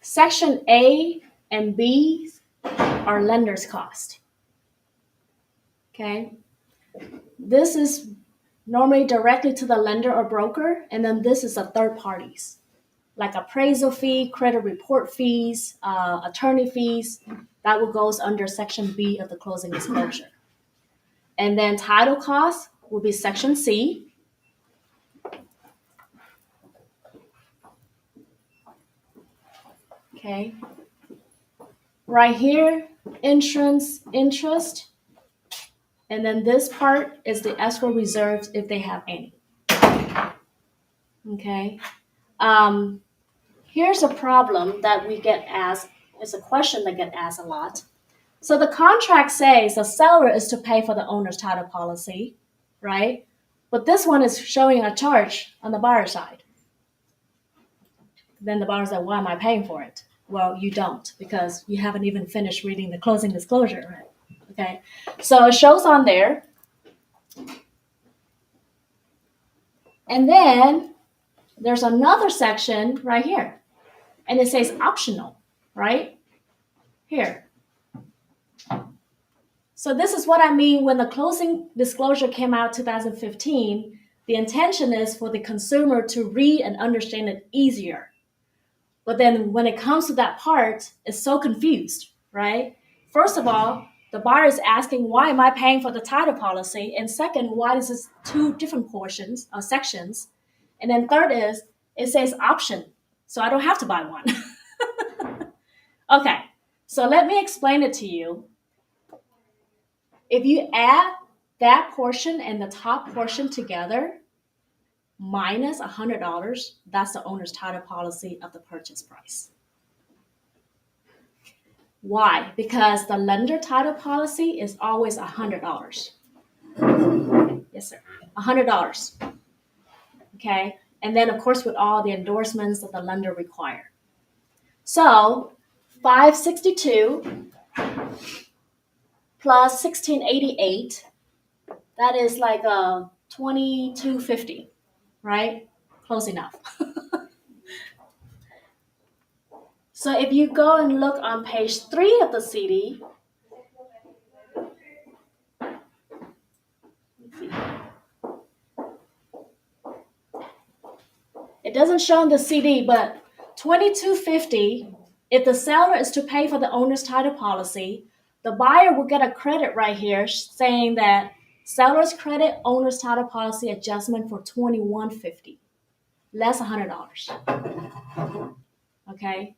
section A and B are lender's cost. Okay, this is normally directly to the lender or broker, and then this is a third parties, like appraisal fee, credit report fees, attorney fees. That will goes under Section B of the closing disclosure. And then title costs will be Section C. Okay. Right here, insurance, interest, and then this part is the escrow reserves if they have any. Okay. Here's a problem that we get asked. It's a question that get asked a lot. So the contract says the seller is to pay for the owner's title policy, right? But this one is showing a charge on the buyer side. Then the buyer's like, why am I paying for it? Well, you don't, because you haven't even finished reading the closing disclosure, right? Okay. So it shows on there. And then there's another section right here. And it says optional, right? Here. So this is what I mean when the closing disclosure came out 2015. The intention is for the consumer to read and understand it easier. But then when it comes to that part, it's so confused, right? First of all, the buyer is asking, why am I paying for the title policy? And second, why is this two different portions or sections? And then third is, it says option. So I don't have to buy one. Okay, so let me explain it to you. If you add that portion and the top portion together, minus $100, that's the owner's title policy of the purchase price. Why? Because the lender title policy is always $100. Yes, sir. $100. Okay? And then, of course, with all the endorsements that the lender require. So, 562 plus 1688, that is like a 2250, right? Close enough. So if you go and look on page 3 of the CD, it doesn't show in the CD, but 2250, if the seller is to pay for the owner's title policy, the buyer will get a credit right here saying that seller's credit, owner's title policy adjustment for 2150, less $100. Okay?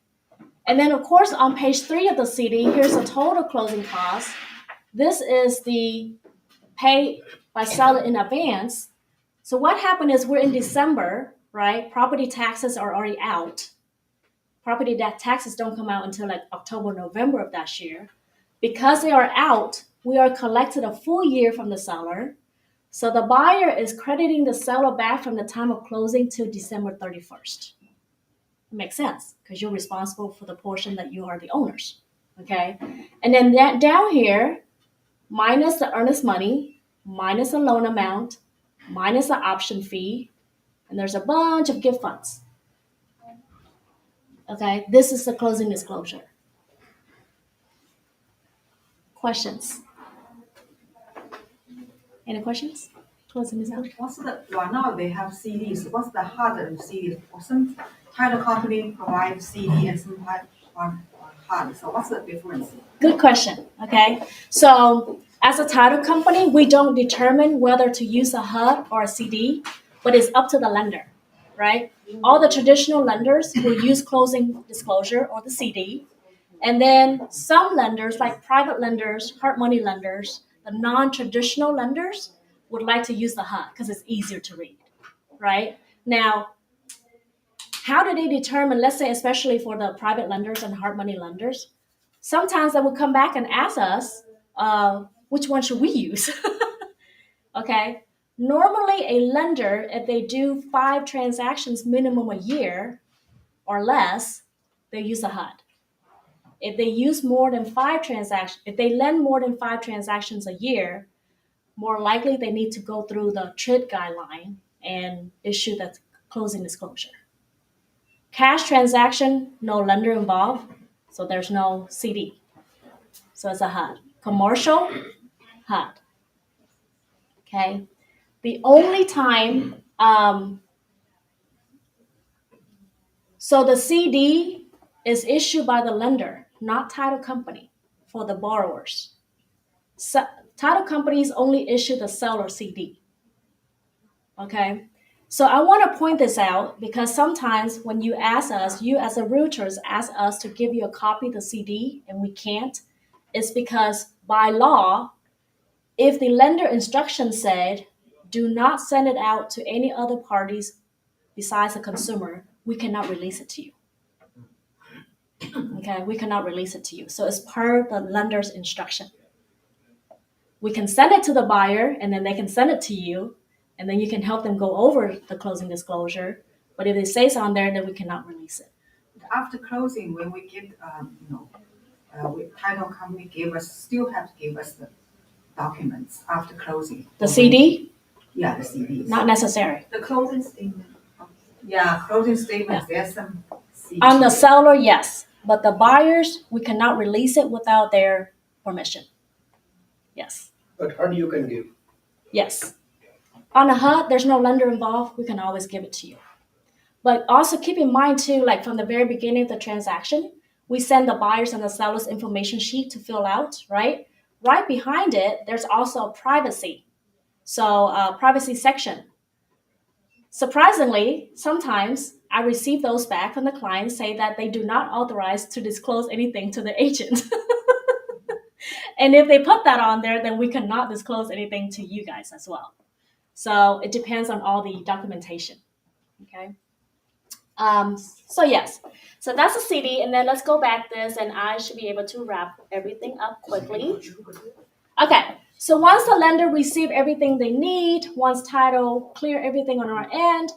And then, of course, on page 3 of the CD, here's the total closing cost. This is the pay by seller in advance. So what happened is we're in December, right? Property taxes are already out. Property taxes don't come out until like October, November of that year. Because they are out, we are collected a full year from the seller. So the buyer is crediting the seller back from the time of closing to December 31st. It makes sense because you're responsible for the portion that you are the owners. Okay? And then that down here, minus the earnest money, minus the loan amount, minus the option fee, and there's a bunch of gift funds. Okay, this is the closing disclosure. Questions? Any questions? Closing disclosure. What's the right now they have CDs? What's the harder CDs? Or some title company provide CD and some are hard. So what's the difference? Good question. Okay, so as a title company, we don't determine whether to use a HUD or a CD, but it's up to the lender, right? All the traditional lenders will use closing disclosure or the CD. And then some lenders, like private lenders, hard money lenders, the non-traditional lenders would like to use the HUD because it's easier to read, right? Now, how do they determine, let's say, especially for the private lenders and hard money lenders, sometimes they will come back and ask us, which one should we use? Okay. Normally, a lender, if they do 5 transactions minimum a year or less, they use a HUD. If they use more than 5 transactions, if they lend more than 5 transactions a year, more likely they need to go through the TRID guideline and issue the closing disclosure. Cash transaction, no lender involved, so there's no CD. So it's a HUD. Commercial, HUD. Okay. The only time, so the CD is issued by the lender, not title company, for the borrowers. So, title companies only issue the seller CD. Okay. So I want to point this out because sometimes when you ask us, you as a realtors ask us to give you a copy of the CD and we can't, it's because by law, if the lender instruction said, do not send it out to any other parties besides the consumer, we cannot release it to you. Okay, we cannot release it to you. So it's per the lender's instruction. We can send it to the buyer and then they can send it to you and then you can help them go over the closing disclosure. But if it stays on there, then we cannot release it. After closing, when we get, title company still have to give us the documents after closing. The CD, Yeah, the CDs. not necessary. The closing statement. Yeah, closing statements, there's some CDs. On the seller, yes. But the buyers, we cannot release it without their permission. Yes. But HUD you can give. Yes. On a HUD, there's no lender involved. We can always give it to you. But also keep in mind too, like from the very beginning of the transaction, we send the buyers and the sellers information sheet to fill out, right? Right behind it, there's also privacy. So privacy section. Surprisingly, sometimes I receive those back from the client say that they do not authorize to disclose anything to the agent. And if they put that on there, then we cannot disclose anything to you guys as well. So it depends on all the documentation. Okay. So yes, so that's a CD, and then let's go back this, and I should be able to wrap everything up quickly. Okay, so once the lender receive everything they need, once title clear everything on our end,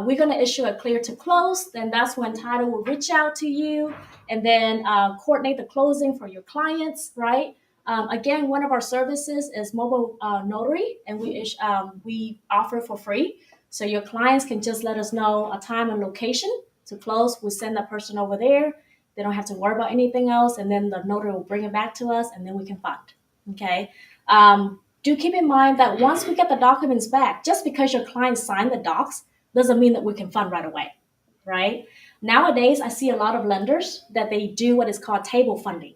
we're gonna issue a clear to close. Then that's when title will reach out to you and then coordinate the closing for your clients, right? Again, one of our services is mobile notary, and we offer for free. So your clients can just let us know a time and location to close. We send that person over there. They don't have to worry about anything else, and then the notary will bring it back to us, and then we can fund. Okay. Do keep in mind that once we get the documents back, just because your client signed the docs doesn't mean that we can fund right away, right? Nowadays, I see a lot of lenders that they do what is called table funding.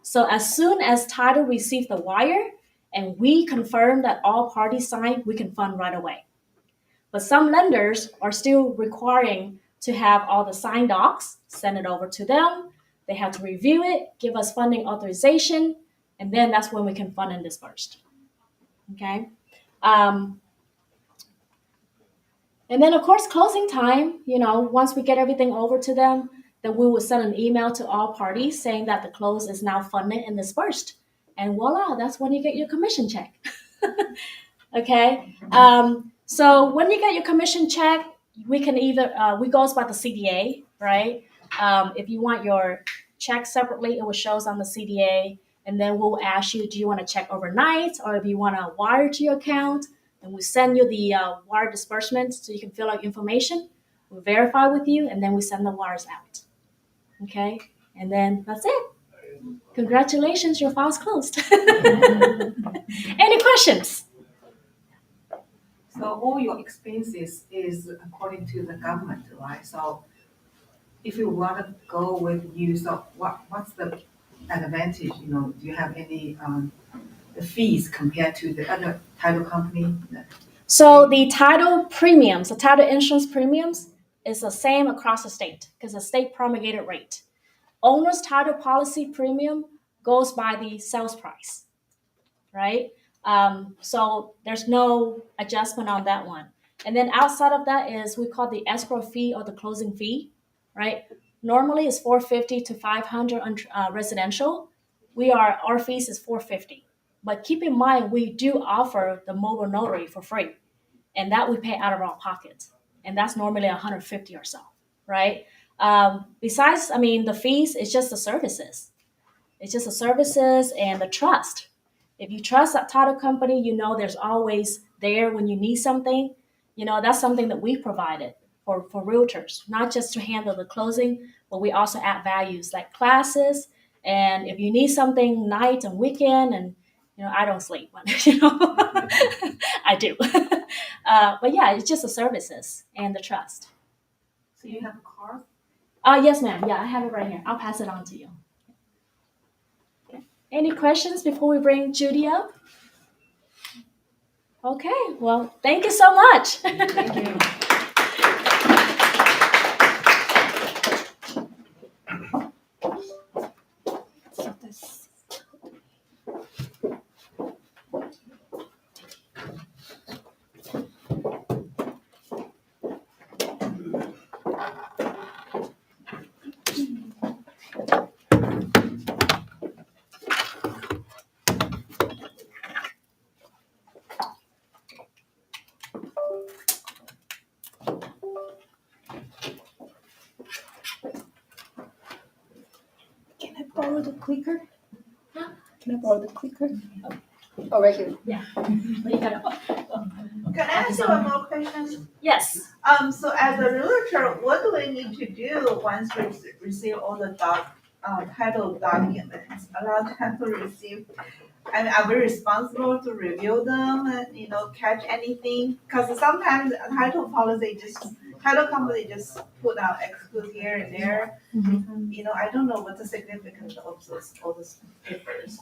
So as soon as title receives the wire and we confirm that all parties signed, we can fund right away. But some lenders are still requiring to have all the signed docs, send it over to them. They have to review it, give us funding authorization, and then that's when we can fund and disburse. Okay. And then, of course, closing time, once we get everything over to them, then we will send an email to all parties saying that the close is now funded and disbursed. And voila, that's when you get your commission check. Okay. So when you get your commission check, we can we goes by the CDA, right? If you want your check separately, it will show us on the CDA. And then we'll ask you, do you want to check overnight or if you want to wire to your account? And we send you the wire disbursement so you can fill out information. We'll verify with you, and then we send the wires out. Okay? And then that's it. Congratulations, your file's closed. Any questions? So all your expenses is according to the government, right? So if you want to go with you, so what's the advantage? Do you have any the fees compared to the other title company? So the title premiums, the title insurance premiums is the same across the state because the state promulgated rate. Owner's title policy premium goes by the sales price, right? So there's no adjustment on that one. And then outside of that is we call the escrow fee or the closing fee, right? Normally it's $450 to $500 on residential. Our fees is $450. But keep in mind, we do offer the mobile notary for free, and that we pay out of our pocket, and that's normally $150 or so, right? Besides, the fees, it's just the services. It's just the services and the trust. If you trust that title company, there's always there when you need something. That's something that we provided for realtors, not just to handle the closing, but we also add values like classes. And if you need something night and weekend and I don't sleep, but I do. But yeah, it's just the services and the trust. So you have a car? Yes, ma'am. Yeah, I have it right here. I'll pass it on to you. Okay. Any questions before we bring Judy up? Okay. Well, thank you so much. Thank you. Can I borrow the clicker? Can I borrow the clicker? Oh, right here. But you gotta- Can I ask you one more question? Yes. So as a realtor, what do we need to do once we receive all the title documents? A lot of times we receive, and are we responsible to review them and, catch anything? Cause sometimes a title company just put out exclude here and there. I don't know what the significance of all those papers.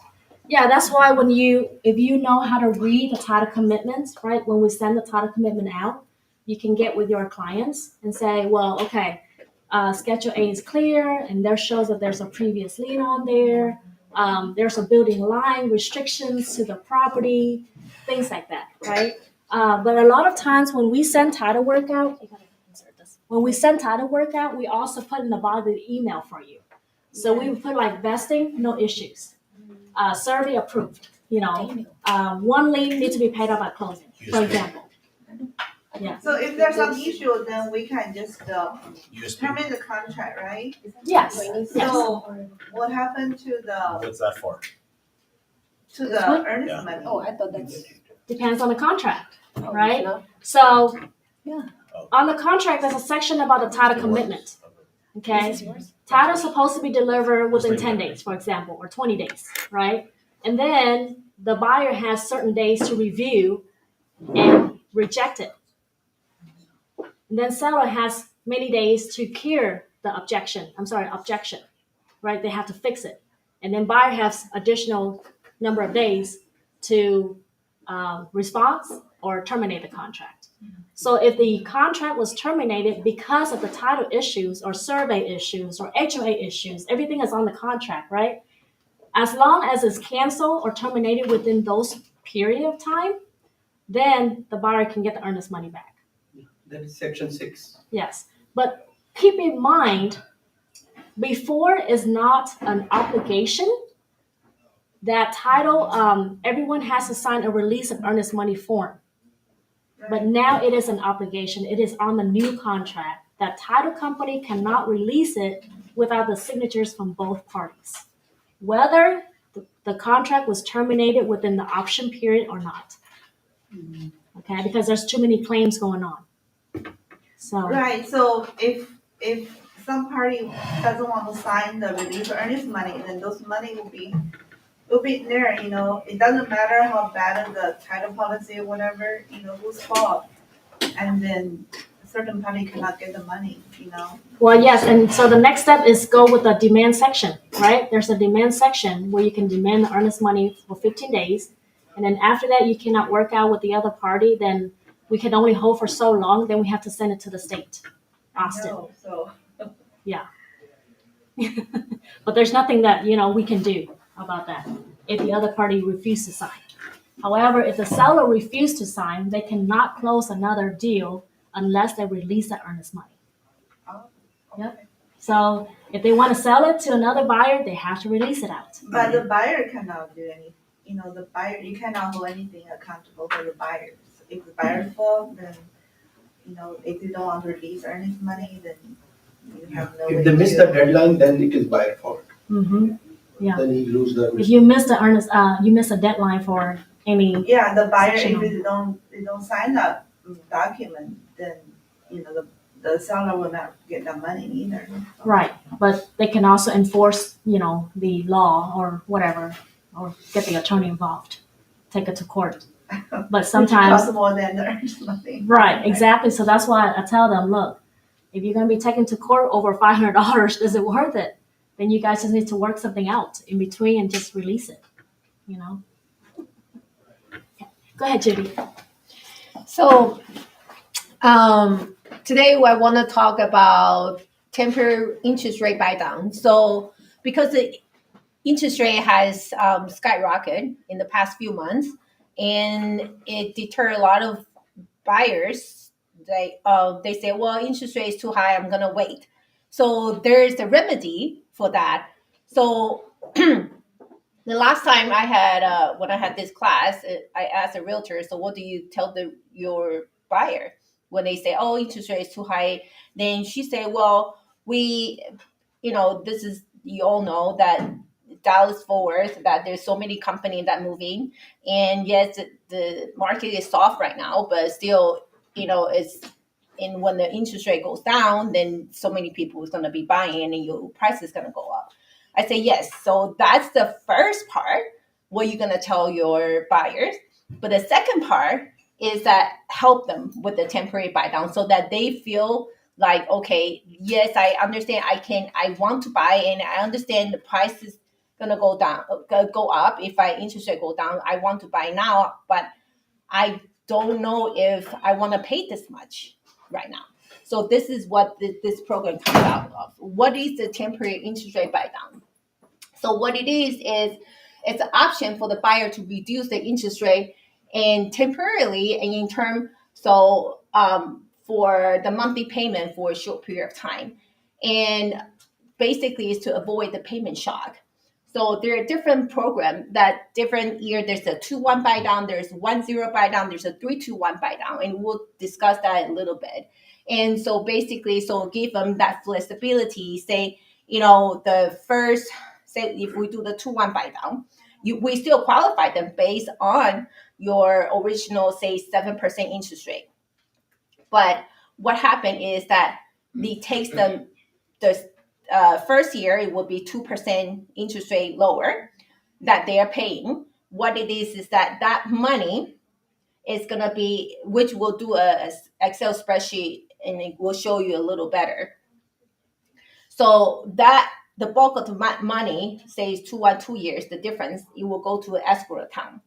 Yeah, that's why if you know how to read the title commitments, right? When we send the title commitment out, you can get with your clients and say, well, okay, Schedule A is clear, and there shows that there's a previous lien on there. There's a building line restrictions to the property, things like that, right? But a lot of times when we send title work out, you gotta insert this. When we send title work out, we also put in the body of the email for you. So we would put like vesting, no issues. Survey approved. One lien needs to be paid up at closing, for example. Yeah. So if there's some issue, then we can just terminate the contract, right? Yes. So what happened to What's that for? This one? earnest Yeah. money? Oh, I thought that's. Depends on the contract, Oh, right? no. So Yeah. on the contract, there's a section about the title commitment. Okay. This is yours? Title's supposed to be delivered within 10 days, for example, or 20 days, right? And then the buyer has certain days to review and reject it. And then seller has many days to cure the objection, right? They have to fix it. And then buyer has additional number of days to respond or terminate the contract. So if the contract was terminated because of the title issues or survey issues or HOA issues, everything is on the contract, right? As long as it's canceled or terminated within those period of time, then the buyer can get the earnest money back. That is section 6. Yes, but keep in mind, before is not an obligation. That title, everyone has to sign a release of earnest money form. But now it is an obligation. It is on the new contract. That title company cannot release it without the signatures from both parties, whether the contract was terminated within the option period or not. Okay, because there's too many claims going on. So Right, so if some party doesn't want to sign the release or earnest money, then those money will be there, it doesn't matter how bad of the title policy or whatever, whose fault. And then a certain party cannot get the money. well, yes, and so the next step is go with the demand section, right? There's a demand section where you can demand the earnest money for 15 days. And then after that, you cannot work out with the other party, then we can only hold for so long, then we have to send it to the state, Austin. So, But there's nothing that, we can do about that if the other party refuses to sign. However, if the seller refuses to sign, they cannot close another deal unless they release that earnest money. Yep. So if they want to sell it to another buyer, they have to release it out. but the buyer cannot do anything, the buyer, you cannot hold anything accountable for the buyers. If the buyer's fault, then, if you don't want to release earnest money, then you have no way If they miss the to. deadline, then it is buyer fault. Mm-hmm. Yeah. Then he lose the. If you miss you miss a deadline for any. Yeah, the buyer, if Section. they don't sign that document, then, the seller will not get that money either. Right, but they can also enforce, the law or whatever, or get the attorney involved. take it to court. But Which sometimes, costs more than the earnest money. right, exactly. So that's why I tell them, look, if you're going to be taken to court over $500, is it worth it? Then you guys just need to work something out in between and just release it, you know? Go ahead, Judy. So today I want to talk about temporary interest rate buy down. So because the interest rate has skyrocketed in the past few months, and it deterred a lot of buyers. They say, well, interest rate is too high, I'm gonna wait. So there's a remedy for that. So the last time I had when I had this class, I asked a realtor, so what do you tell your buyer when they say, oh, interest rate is too high? Then she said, well, we, this is, you all know that Dallas Fort Worth, that there's so many companies that moving, and yes, the market is soft right now, but still, it's, and when the interest rate goes down, then so many people is going to be buying, and your price is going to go up. I say yes. So that's the first part, what you're going to tell your buyers. But the second part is that help them with the temporary buy down so that they feel like, okay, yes, I understand, I want to buy, and I understand the price is gonna go up if I interest rate go down. I want to buy now, but I don't know if I want to pay this much right now. So this is what this program comes out of. What is the temporary interest rate buy down? So what it is it's an option for the buyer to reduce the interest rate and temporarily and in term. So for the monthly payment for a short period of time, and basically is to avoid the payment shock. So there are different programs that different year. There's a 2-1 buy down, there's 1-0 buy down, there's a 3-2-1 buy down, and we'll discuss that a little bit. And so basically, so give them that flexibility. Say, the first, say if we do the 2-1 buy down, we still qualify them based on your original, say 7% interest rate. But what happened is that it takes them the first year, it will be 2% interest rate lower that they are paying. What it is that money is going to be, which we'll do a Excel spreadsheet and it will show you a little better. So that the bulk of the money, say 2 years, the difference, it will go to an escrow account.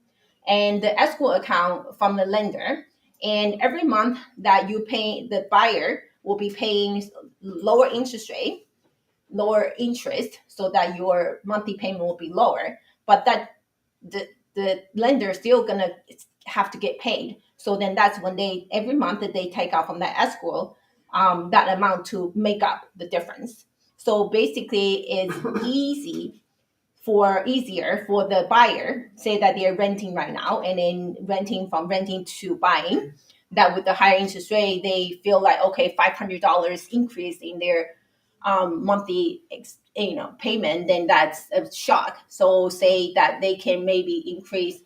And the escrow account from the lender, and every month that you pay, the buyer will be paying lower interest rate, lower interest, so that your monthly payment will be lower, but that the lender is still gonna have to get paid. So then that's when they every month that they take out from that escrow that amount to make up the difference. So basically it's easier for the buyer, say that they're renting right now and then renting to buying, that with the higher interest rate they feel like, okay, $500 increase in their monthly payment, then that's a shock. So say that they can maybe increase,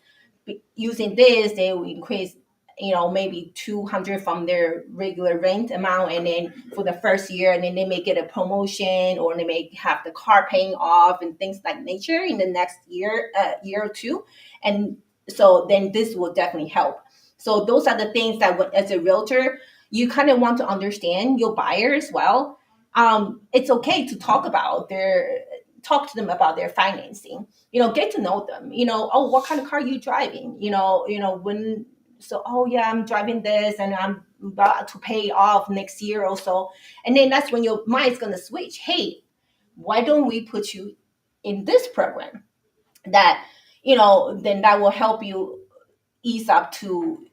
using this they will increase maybe 200 from their regular rent amount, and then for the first year, and then they may get a promotion, or they may have the car paying off and things like nature in the next year or two. And so then this will definitely help. So those are the things that as a realtor you kind of want to understand your buyer as well. It's okay to talk to them about their financing, get to know them, oh, what kind of car you driving, when, so, oh yeah, I'm driving this and I'm about to pay off next year or so. And then that's when your mind's going to switch. Hey, why don't we put you in this program that, then that will help you ease up to,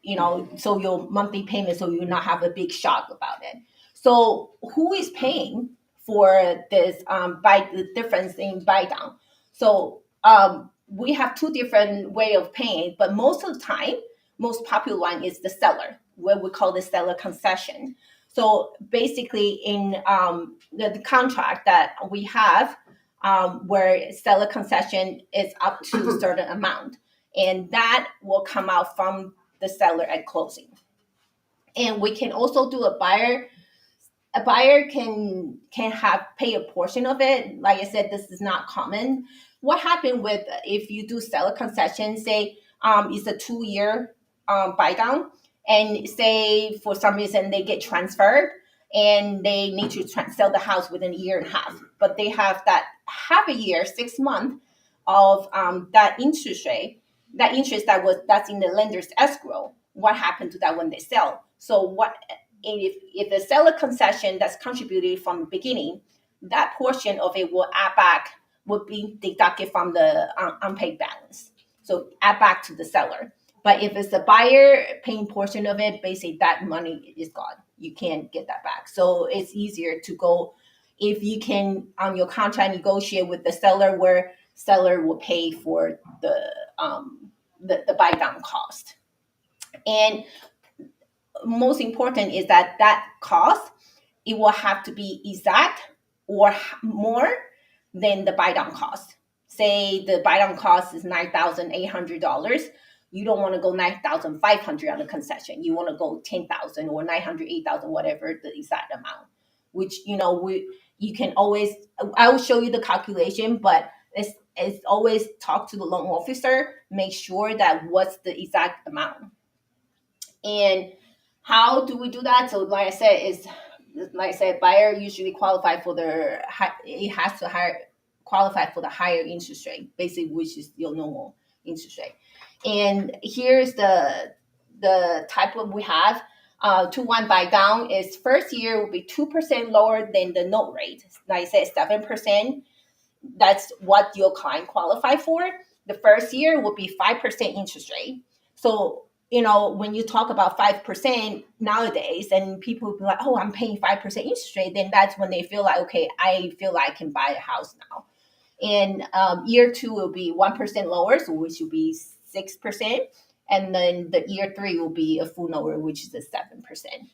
so your monthly payment, so you not have a big shock about it. So who is paying for this by the difference in buy down? So we have two different way of paying, but most of the time, most popular one is the seller, what we call the seller concession. So basically in the contract that we have, where seller concession is up to a certain amount, and that will come out from the seller at closing. And we can also do a buyer can have pay a portion of it. Like I said, this is not common. What happened with if you do seller concession, say is a 2-year buy down. And say for some reason they get transferred and they need to sell the house within a year and a half, but they have that half a year, 6 months of that interest rate, that interest that's in the lender's escrow. What happened to that when they sell? So what if the seller concession that's contributed from the beginning, that portion of it will add back, would be deducted from the unpaid balance. So add back to the seller. But if it's the buyer paying portion of it, basically that money is gone. You can't get that back. So it's easier to go if you can on your contract negotiate with the seller where seller will pay for the buy down cost. And most important is that cost, it will have to be exact or more than the buy down cost. Say the buy down cost is $9,800. You don't want to go $9,500 on the concession. You want to go $10,000 or $900, $8,000, whatever the exact amount. Which you can always. I will show you the calculation, but it's always talk to the loan officer. Make sure that what's the exact amount. And how do we do that? So like I said, buyer usually qualify for qualify for the higher interest rate, basically, which is your normal interest rate. And here's the type of we have. 2-1 buy down is first year will be 2% lower than the note rate. Like I said, 7%. That's what your client qualify for. The first year will be 5% interest rate. So when you talk about 5% nowadays, and people will be like, "Oh, I'm paying 5% interest rate," then that's when they feel like, okay, I feel like I can buy a house now. And year 2 will be 1% lower, so which will be 6%. And then the year 3 will be a full note, which is a 7%.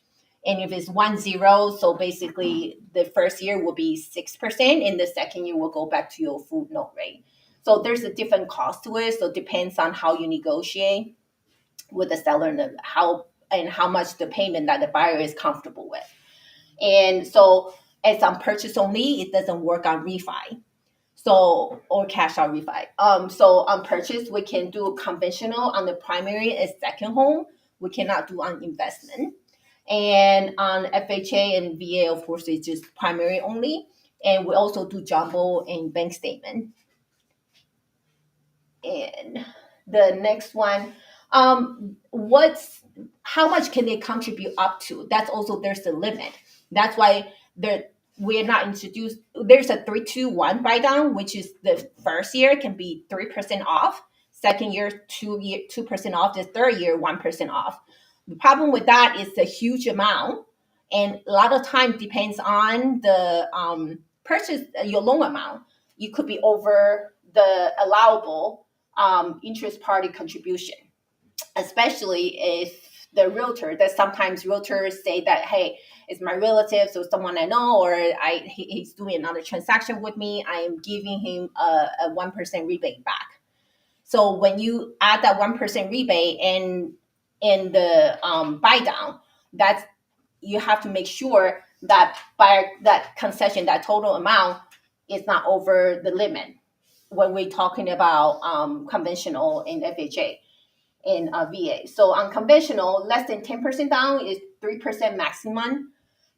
And if it's 1-0, so basically the first year will be 6%, and the second year will go back to your full note rate. So there's a different cost to it. So it depends on how you negotiate with the seller and how much the payment that the buyer is comfortable with. And so as on purchase only, it doesn't work on refi. So, or cash out refi. So on purchase, we can do conventional on the primary and second home. We cannot do on investment. And on FHA and VA, of course, it's just primary only. And we also do jumbo and bank statement. And the next one, how much can they contribute up to? That's also, there's a limit. That's why we're not introduced. There's a 3-2-1 buy down, which is the first year can be 3% off, second year 2% off, the third year 1% off. The problem with that is a huge amount, and a lot of time depends on the purchase your loan amount. You could be over the allowable interest party contribution, especially if the realtor. That sometimes realtors say that, hey, it's my relative, so someone I know, or he's doing another transaction with me. I am giving him a 1% rebate back. So when you add that 1% rebate in the buy down, that's, you have to make sure that that concession, that total amount, is not over the limit when we're talking about conventional and FHA and VA. So on conventional, less than 10% down is 3% maximum,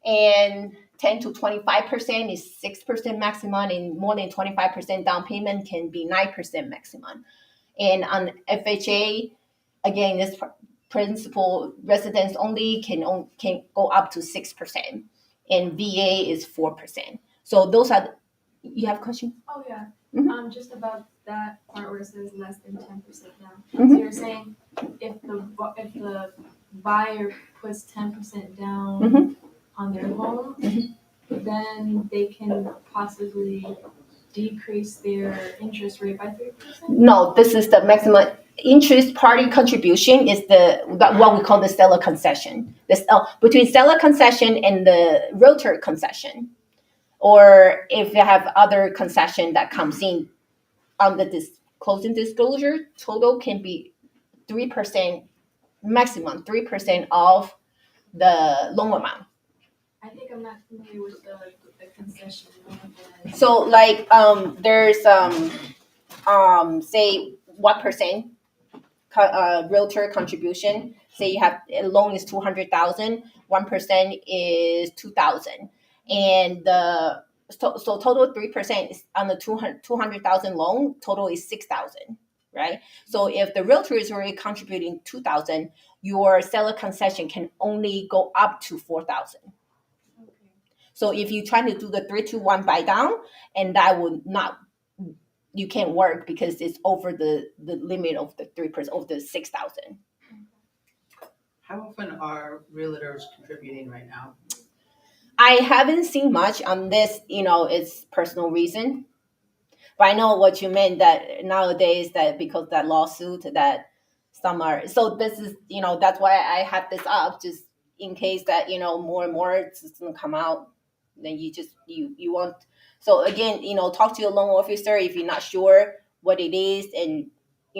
and 10 to 25% is 6% maximum, and more than 25% down payment can be 9% maximum. And on FHA, again, this principal residence only can go up to 6%, and VA is 4%. So those are. You have a question? Oh yeah. Mhm. Just about that part where it says less than 10% down. Mhm. So you're saying if the buyer puts 10% down Mhm. on their home, then they can possibly decrease their interest rate by 3%? No, this is the maximum interest party contribution is what we call the seller concession. This between seller concession and the realtor concession, or if you have other concession that comes in on the closing disclosure, total can be 3%, maximum 3% of the loan amount. I think I'm not familiar with the concession. So like there's say 1% realtor contribution. Say you have a loan is 200,000, 1% is 2,000, and so total 3% is on the 200,000 loan. Total is 6,000, right? So if the realtor is already contributing 2,000, your seller concession can only go up to 4,000. So if you try to do the 3-2-1 buy down, and that would not, you can't work because it's over the limit of the 3% of the 6,000. How often are realtors contributing right now? I haven't seen much on this. It's personal reason, but I know what you meant. That nowadays, that because that lawsuit, that some are. So this is, that's why I have this up, just in case that more and more it's gonna come out. Then you want. So again, talk to your loan officer if you're not sure what it is, and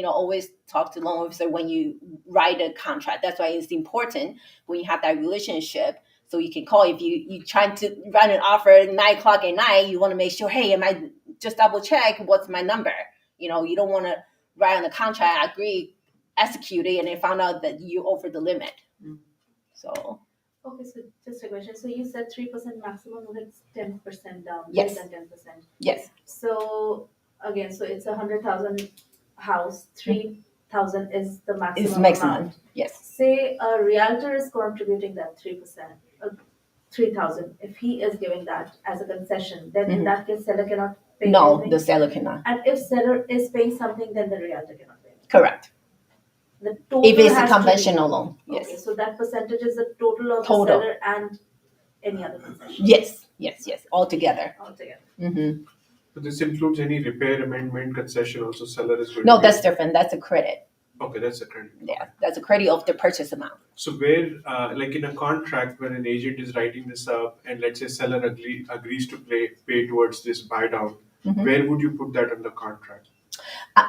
always talk to the loan officer when you write a contract. That's why it's important when you have that relationship. So you can call if you trying to run an offer at 9:00 at night. You want to make sure, hey, am I just double check what's my number? You don't want to write on the contract, agree, execute it, and then found out that you over the limit. So Okay, so just a question. So you said 3% maximum, it's 10% down, Yes. less than 10%. yes, So again, so it's 100,000 house, 3,000 is the maximum it's maximum. amount. Yes. Say a realtor is contributing that 3%, 3,000. If he is giving that as a concession, then in that case, seller cannot pay No, anything. the seller cannot. And if seller is paying something, then the realtor cannot pay anything. Correct. The total If it's a has to be- conventional loan, Okay, yes. so that percentage is the total of Total. the seller and any other concession Yes, all together. altogether. Mm-hmm. So this includes any repair, amendment, concession also seller is going No, to that's different. That's a credit. Okay, that's a credit. Yeah, that's a credit of the purchase amount. So where, like in a contract, when an agent is writing this up and let's say seller agrees to pay towards this buy down, Mhm. where would you put that on the contract?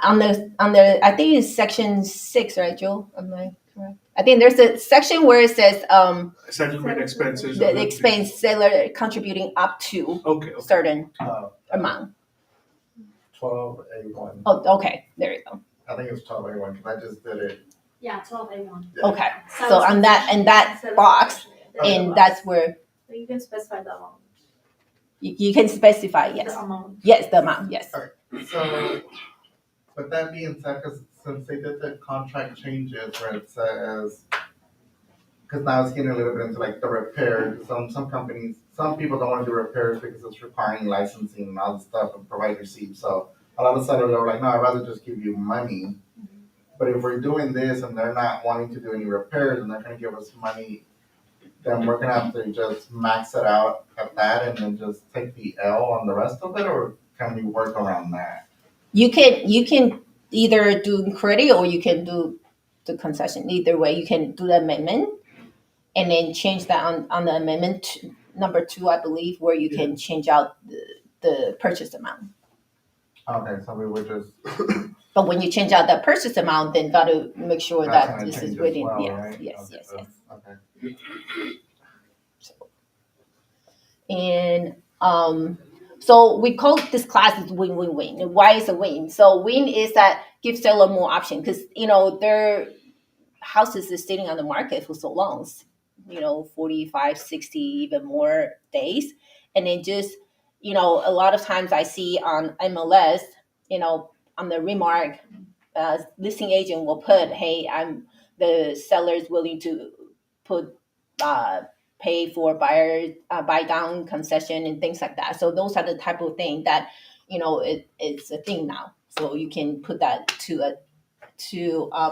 On the I think it's section 6, right, Joe? Am I correct? I think there's a section where it says Settlement expenses. the expense seller contributing up to Okay. certain amount. 12A1. Oh, okay, there you go. I think it's 12A1 because I just did it. Yeah, 12A1. Yeah. Okay, so on that Seller box, concession, and that's where So you can specify the amount. you can specify. Yes, The amount. yes, the amount. Yes. So, with that being said, because since they did the contract changes where it says, because now it's getting a little bit into like the repair. Some companies, some people don't want to do repairs because it's requiring licensing and all this stuff and provide receipts. So a lot of sellers are like, no, I'd rather just give you money. But if we're doing this and they're not wanting to do any repairs and they're going to give us money, then we're going to have to just max it out at that and then just take the L on the rest of it, or can we work around that? You can either do credit or you can do the concession. Either way, you can do the amendment and then change that on the amendment number 2, I believe, where you can change out the purchase amount. Okay, so we would just. But when you change out that purchase amount, then got to make sure That's that gonna this is change as within. well, Yes, right? yes, Okay, yes, so- yes. Okay. And so we call this class is win-win-win. And why is a win? So win is that give seller more option because their houses is sitting on the market for so long, 45, 60, even more days, and then just a lot of times I see on MLS, on the remark, listing agent will put, hey, the seller is willing to put pay for buyer buy down concession and things like that. So those are the type of thing that it's a thing now. So you can put that to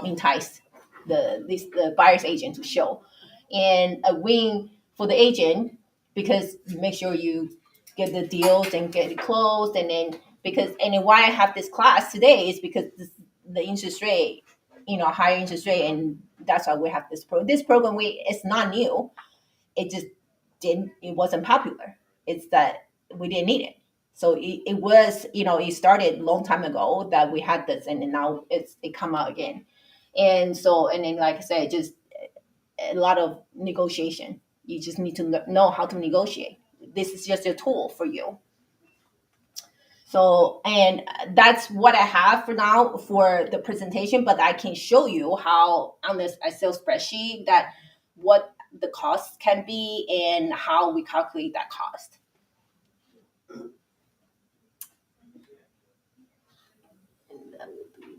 entice the buyer's agent to show, and a win for the agent because you make sure you get the deals and get it closed, and then then why I have this class today is because the interest rate, higher interest rate, and that's why we have this program. This program it's not new. It just it wasn't popular. It's that we didn't need it. So it was, it started a long time ago that we had this, and then now it come out again. And then like I said, just a lot of negotiation. You just need to know how to negotiate. This is just a tool for you. So, and that's what I have for now for the presentation, but I can show you how on this Excel spreadsheet that what the cost can be and how we calculate that cost. And that would be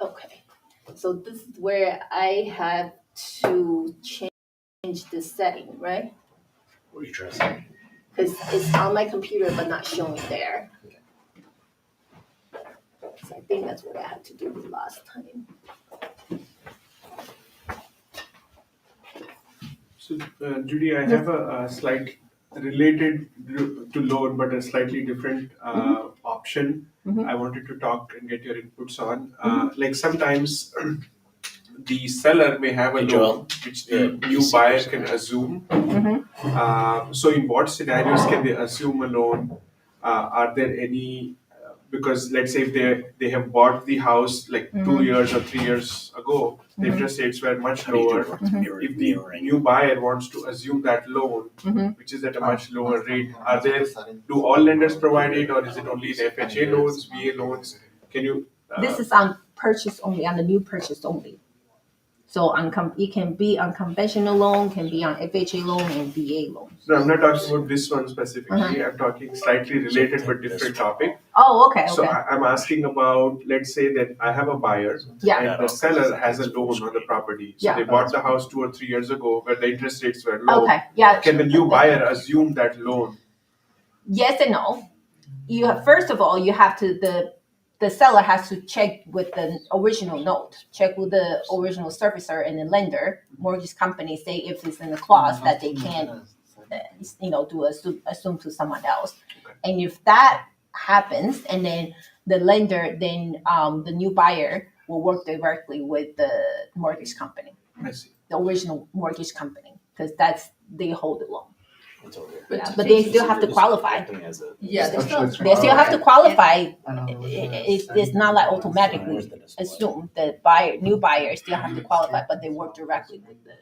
okay. So this is where I have to change the setting, right? What are you trying to say? Because it's on my computer but not showing there. So I think that's what I had to do last time. So, Judy, I have a slight related to loan, but a slightly different option. Mhm. I wanted to talk and get your inputs on. Like sometimes the seller may have a Hey, Joel. loan which the Yeah, new PC buyer person. can assume. Mhm. So, in what scenarios can they assume a loan? Are there any? Because let's say if they have bought the house like 2 years or 3 years ago, the interest rates were much How do you lower. do mirror, If the mirroring? new buyer wants to assume that loan, Mhm. which is at a much lower rate, do all lenders provide it, or is it only the FHA loans, VA loans? Can you? This is on purchase only, on the new purchase only. So it can be on conventional loan, can be on FHA loan and VA loans. No, I'm not talking about this one specifically. I'm talking slightly related but different topic. Oh, okay, So okay. I'm asking about, let's say that I have a buyer Yeah. and the seller has a loan on the property. So Yeah. they bought the house 2 or 3 years ago where the interest rates were low. Okay, yeah. Can the new buyer assume that loan? Yes and no. You have, first of all, you have to the seller has to check with the original note, check with the original servicer and the lender, mortgage company, say if it's in the clause that they can't, assume to someone else. And if that happens, and then the lender, then the new buyer will work directly with the mortgage company, I see. the original mortgage company, because they hold the loan. It's over there. Yeah, but they still have to qualify. Acting as a- Yeah, they still- They still have to qualify. I know. It's not like automatically assumed. The new buyer still have to qualify, but they work directly with the.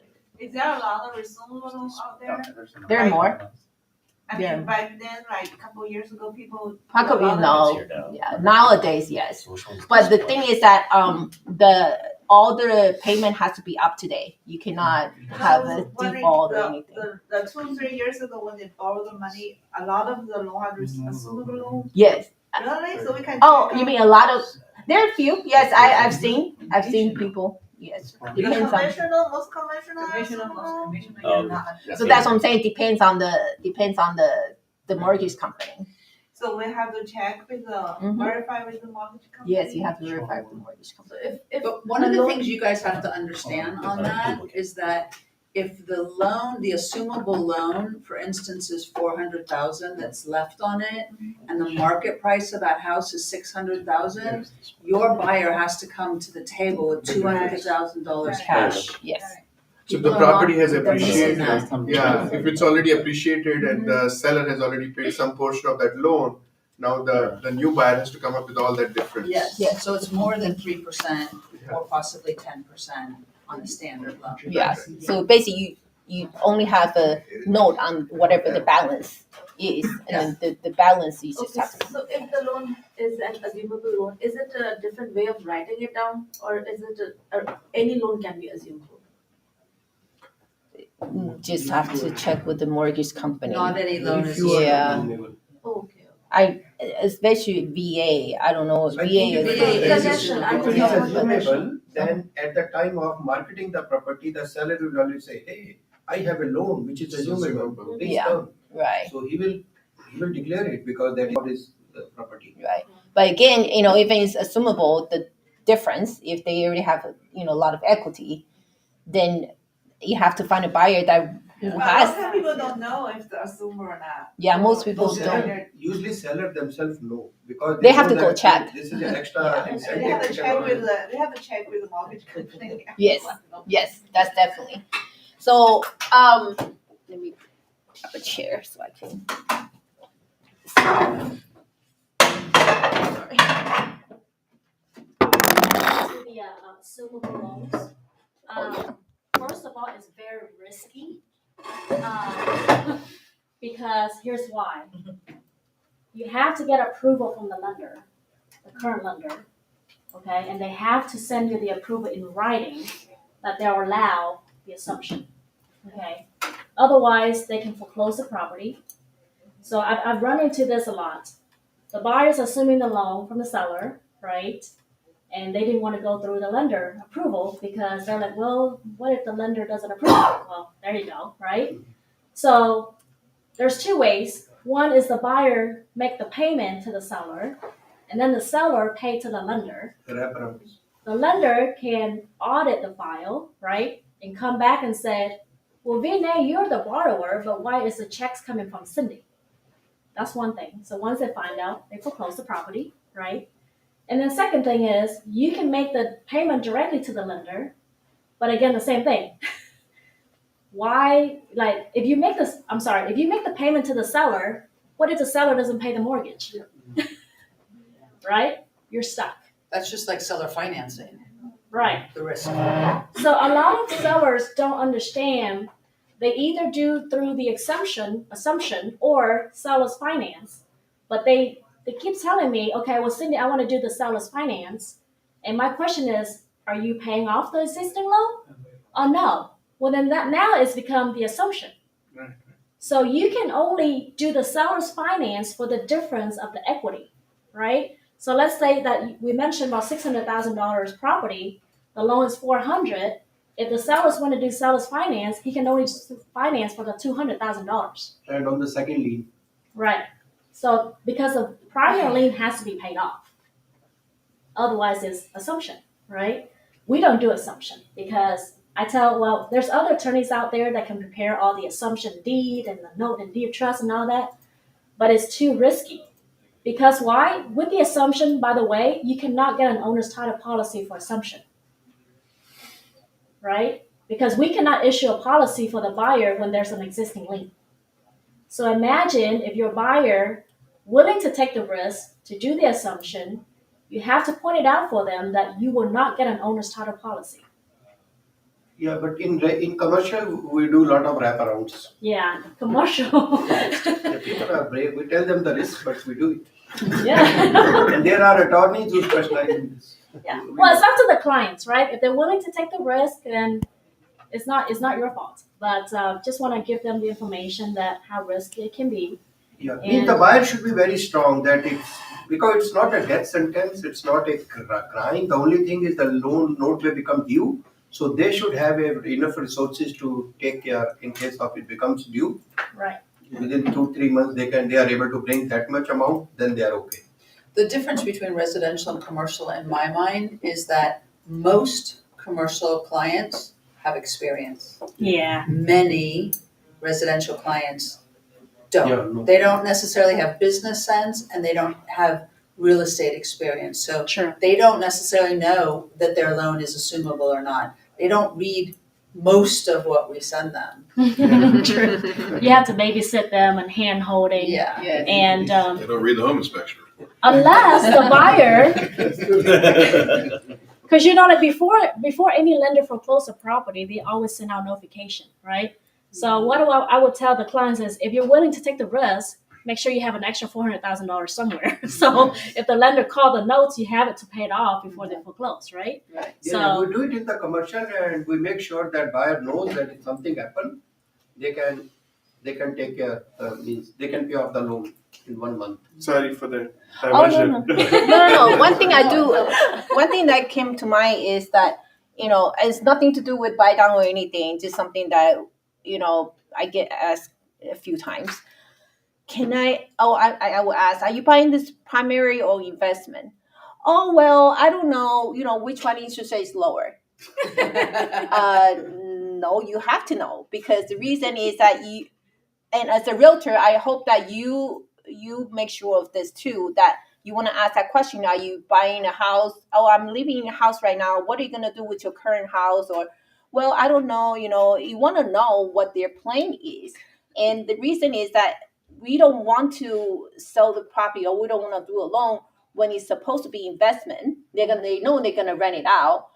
Is there a lot of receivable loans out there? There are more. I Yeah. mean, back then, like a couple of years ago, people. Probably a lot of- no. Here now. Yeah, nowadays yes. So which one's But the this thing one? is that all the payment has to be up to date. You cannot have a default or anything. The 2-3 years ago when they borrowed the money, a lot of the loan had assumable loan. Yes. Really? So we can. Oh, check you out- mean a lot of? There are a few. Yes, I've seen people. Yes, The depends on. conventional, most conventional. Conventional, assumable most loan? conventional, Oh, not. So that's what I'm saying. Depends on the mortgage company. So we have to check with Mhm. verify with the mortgage company. Yes, you have to verify with the mortgage company. But one of the things you guys have to understand on that is that if the loan, the assumable loan, for instance, is 400,000 that's left on it, and the market price of that house is 600,000, your buyer has to come to the table with $200,000 cash. Yes. So People the are property not- has they're missing appreciated. that. Yeah, if it's already appreciated and the seller has already paid some portion of that loan, now the new buyer has to come up with all that difference. Yes, Yes. so it's more than 3% or possibly 10% on a standard loan. Yes. So basically, you only have a note on whatever the balance is, and then the balance you just Okay, have to. so if the loan is an assumable loan, is it a different way of writing it down, or is it any loan can be assumable? Just have to check with the mortgage company. Not any loan is. Yeah. Okay. Especially VA. I don't know. I VA think is. if VA it is is assumable. if it is assumable, then at the time of marketing the property, the seller will always say, hey, I have a loan which is assumable. Please Yeah. come. Right. So he will declare it because that is the property. Right. But again, if it's assumable, the difference, if they already have, a lot of equity, then you have to find a buyer that who A lot has. of people don't know if they're assumed or not. Yeah, most people No, don't. usually seller themselves know because They have know to go that check. This is an extra Yeah. incentive. They have to which check allows- with the mortgage company. Yes. Yes, that's definitely. So, let me have a chair so I can. Sorry. To the assumable loans. First of all, it's very risky. because here's why. You have to get approval from the lender, the current lender, okay? And they have to send you the approval in writing that they'll allow the assumption, okay? Otherwise, they can foreclose the property. So I've run into this a lot. The buyer's assuming the loan from the seller, right? And they didn't want to go through the lender approval because they're like, well, what if the lender doesn't approve? Well, there you go, right? So there's two ways. One is the buyer make the payment to the seller, and then the seller pay to the lender. Wraparounds. The lender can audit the file, right? And come back and say, well, Vinay, you're the borrower, but why is the checks coming from Cindy? That's one thing. So once they find out, they foreclose the property, right? And then second thing is you can make the payment directly to the lender, but again, the same thing. Why, like, if you make the payment to the seller, what if the seller doesn't pay the mortgage? Right? You're stuck. That's just like seller financing, Right. the risk. So a lot of sellers don't understand. They either do through the assumption or seller's finance, but they keep telling me, okay, well, Cindy, I want to do the seller's finance. And my question is, are you paying off the existing loan? Oh, no. Well, then that now it's become the assumption. Right. So you can only do the seller's finance for the difference of the equity, right? So let's say that we mentioned about $600,000 property, the loan is $400,000. If the sellers want to do seller's finance, he can only finance for the $200,000. And on the second lien. Right. So because the primary lien has to be paid off. Otherwise, it's assumption, right? We don't do assumption because there's other attorneys out there that can prepare all the assumption deed and the note and deed of trust and all that, but it's too risky. Because why? With the assumption, by the way, you cannot get an owner's title policy for assumption. Right? Because we cannot issue a policy for the buyer when there's an existing lien. So imagine if your buyer willing to take the risk to do the assumption, you have to point it out for them that you will not get an owner's title policy. Yeah, but in commercial, we do a lot of wraparounds. Yeah, commercial. The people are brave. We tell them the risk, but we do it. Yeah. And there are attorneys who specialize in this. Yeah. Well, it's up to the clients, right? If they're willing to take the risk, then it's not your fault. But just want to give them the information that how risky it can be. Yeah, And the buyer should be very strong that because it's not a death sentence, it's not a crime. The only thing is the loan note will become due. So they should have enough resources to take care in case of it becomes due. Right. Within 2-3 months, they are able to bring that much amount, then they are okay. The difference between residential and commercial in my mind is that most commercial clients have experience. Yeah. Many residential clients don't. Yeah, no. They don't necessarily have business sense and they don't have real estate experience. So Sure. they don't necessarily know that their loan is assumable or not. They don't read most of what we send them. True. You have to babysit them and hand holding. Yeah. And They don't read the home inspection report. unless the buyer, because you know that before any lender forecloses a property, they always send out notification, right? So what I would tell the clients is, if you're willing to take the risk, make sure you have an extra $400,000 somewhere. So if the lender called the notes, you have it to pay it off before they foreclose, right? Right. Yeah, So we do it in the commercial and we make sure that buyer knows that if something happened, they can take care, means they can pay off the loan in 1 month. Sorry for the Oh, diversion. no. One thing that came to mind is that, it's nothing to do with buy down or anything, just something that, I get asked a few times. I will ask, are you buying this primary or investment? Oh, well, I don't know, which one interest rate is lower. No, you have to know, because the reason is that and as a realtor, I hope that you make sure of this too, that you want to ask that question. Are you buying a house? Oh, I'm living in a house right now. What are you going to do with your current house? Or, well, I don't know. You want to know what their plan is. And the reason is that we don't want to sell the property, or we don't want to do a loan when it's supposed to be investment. They know they're going to rent it out.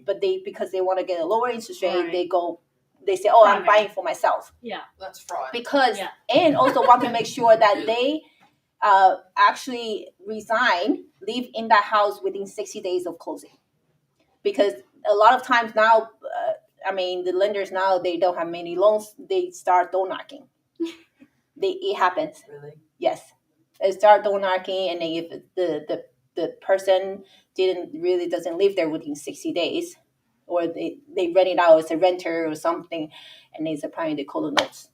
But because they want to get a lower interest rate, Right. they go they say, oh, I'm Primary. buying for myself. That's fraud. Because, Yeah. and also want to make sure that they actually resign, live in that house within 60 days of closing. Because a lot of times now, the lenders now, they don't have many loans, they start door knocking. It happens. Really? Yes. They start door knocking, and then if the person doesn't live there within 60 days, or they rent it out as a renter or something, and it's applying the cola notes.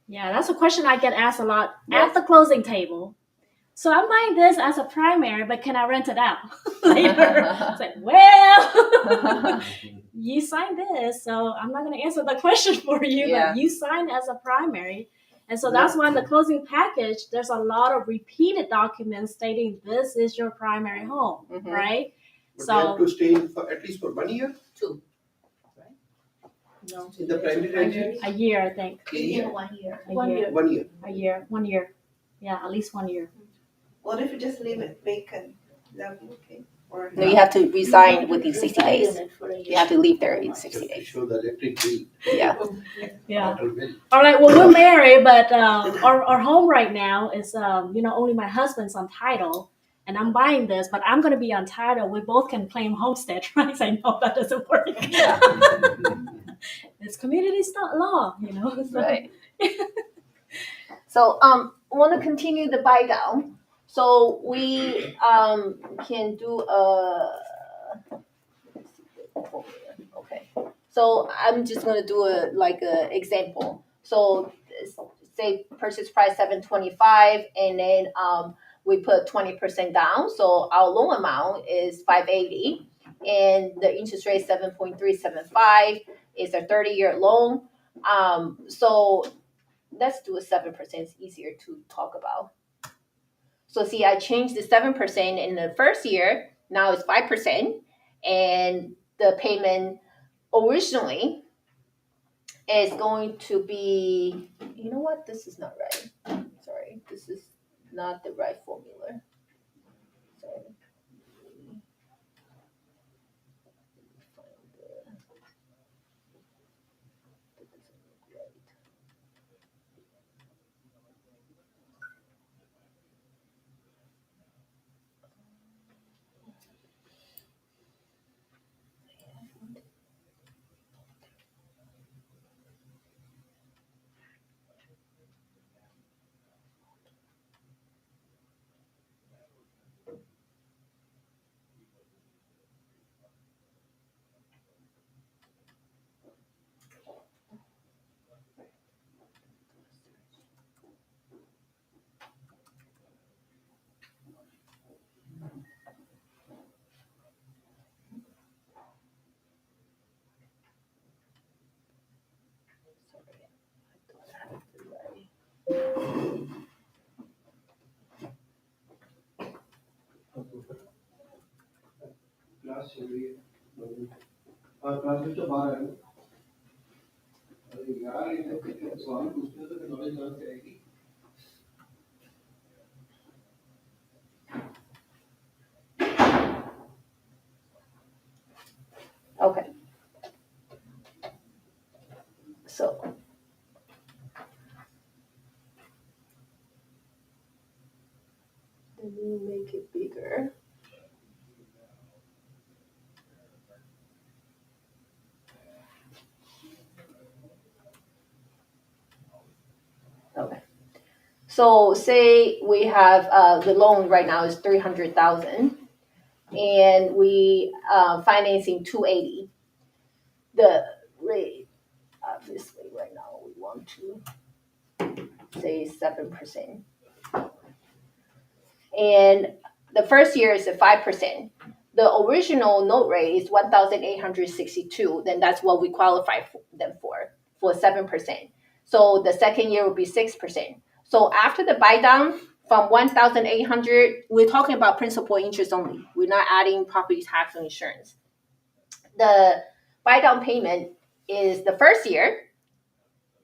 Yeah, that's a question I get asked a lot Yes. at the closing table. So I'm buying this as a primary, but can I rent it out later? It's like, well, you signed this, so I'm not going to answer the question for you, Yeah. but you signed as a primary. And so that's why in the closing package, there's a lot of repeated documents stating this is your primary home, Mhm. right? But they have to stay in for at least for 1 year No, in the primary residence? a year, I think. A year? 1 year. A 1 year. year. 1 year. A year, 1 year. Yeah, at least 1 year. What if you just leave it vacant? That would be okay? Or No, you have to resign within 60 days. You have to leave there in 60 days. Show the electric bill. Yeah. Yeah. Water bill. All right. Well, we're married, but our home right now is only my husband's on title, and I'm buying this, but I'm going to be on title. We both can claim homestead rights. I know that doesn't work. It's community law, So. Right. So want to continue the buy down. So we can do okay. So I'm just gonna do a example. So say purchase price $725, and then we put 20% down. So our loan amount is $580, and the interest rate 7.375. It's a 30-year loan. So let's do a 7%. It's easier to talk about. So see, I changed the 7% in the first year. Now it's 5%, and the payment originally is going to be. You know what? This is not right. Sorry, this is not the right formula. Sorry. Okay. So let me make it bigger. Okay. So say we have the loan right now is $300,000, and we financing $280. The rate, obviously, right now we want to say 7%, and the first year is a 5%. The original note rate is 1,862. Then that's what we qualify them for 7%. So the second year will be 6%. So after the buy down from 1,800, we're talking about principal interest only. We're not adding property tax or insurance. The buy down payment is the first year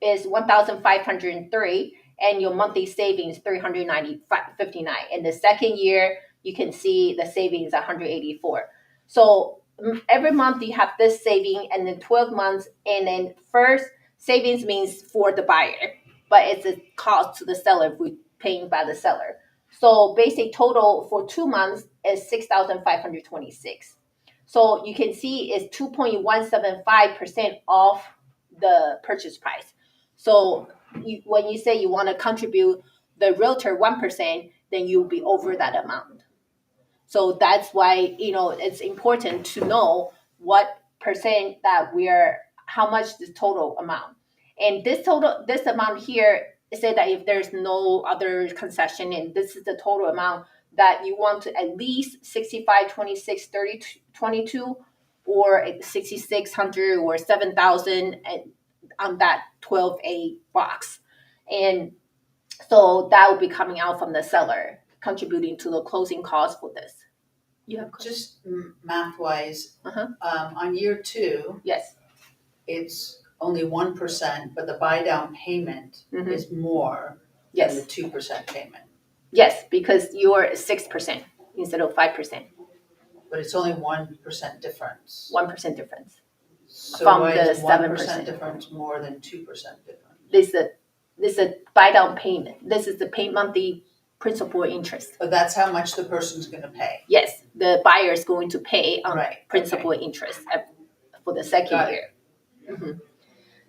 is 1,503, and your monthly savings 359. And the second year, you can see the savings 184. So every month you have this saving, and then 12 months, and then first Savings means for the buyer, but it's a cost to the seller if we paying by the seller. So basic total for 2 months is 6,526. So you can see it's 2.175% off the purchase price. So when you say you want to contribute the realtor 1%, then you'll be over that amount. So that's why, it's important to know what percent that how much the total amount. And this amount here, it said that if there's no other concession, and this is the total amount that you want to at least 65, 26, 30, 22, or 6,600 or 7,000 on that 12A box. And so that will be coming out from the seller, contributing to the closing cost for this. You have Just math-wise, Uh-huh. On year 2, Yes. it's only 1%, but the buy down payment Mhm. is more than Yes. the 2% payment. Yes, because you're 6% instead of 5%. But it's only 1% difference. 1% difference. So from why the is 1% 7%. difference more than 2% difference? This is a buy down payment. This is the monthly principal interest. But that's how much the person's gonna pay. Yes, the buyer is going to pay on Right, principal interest for the second Got it. year. Mhm.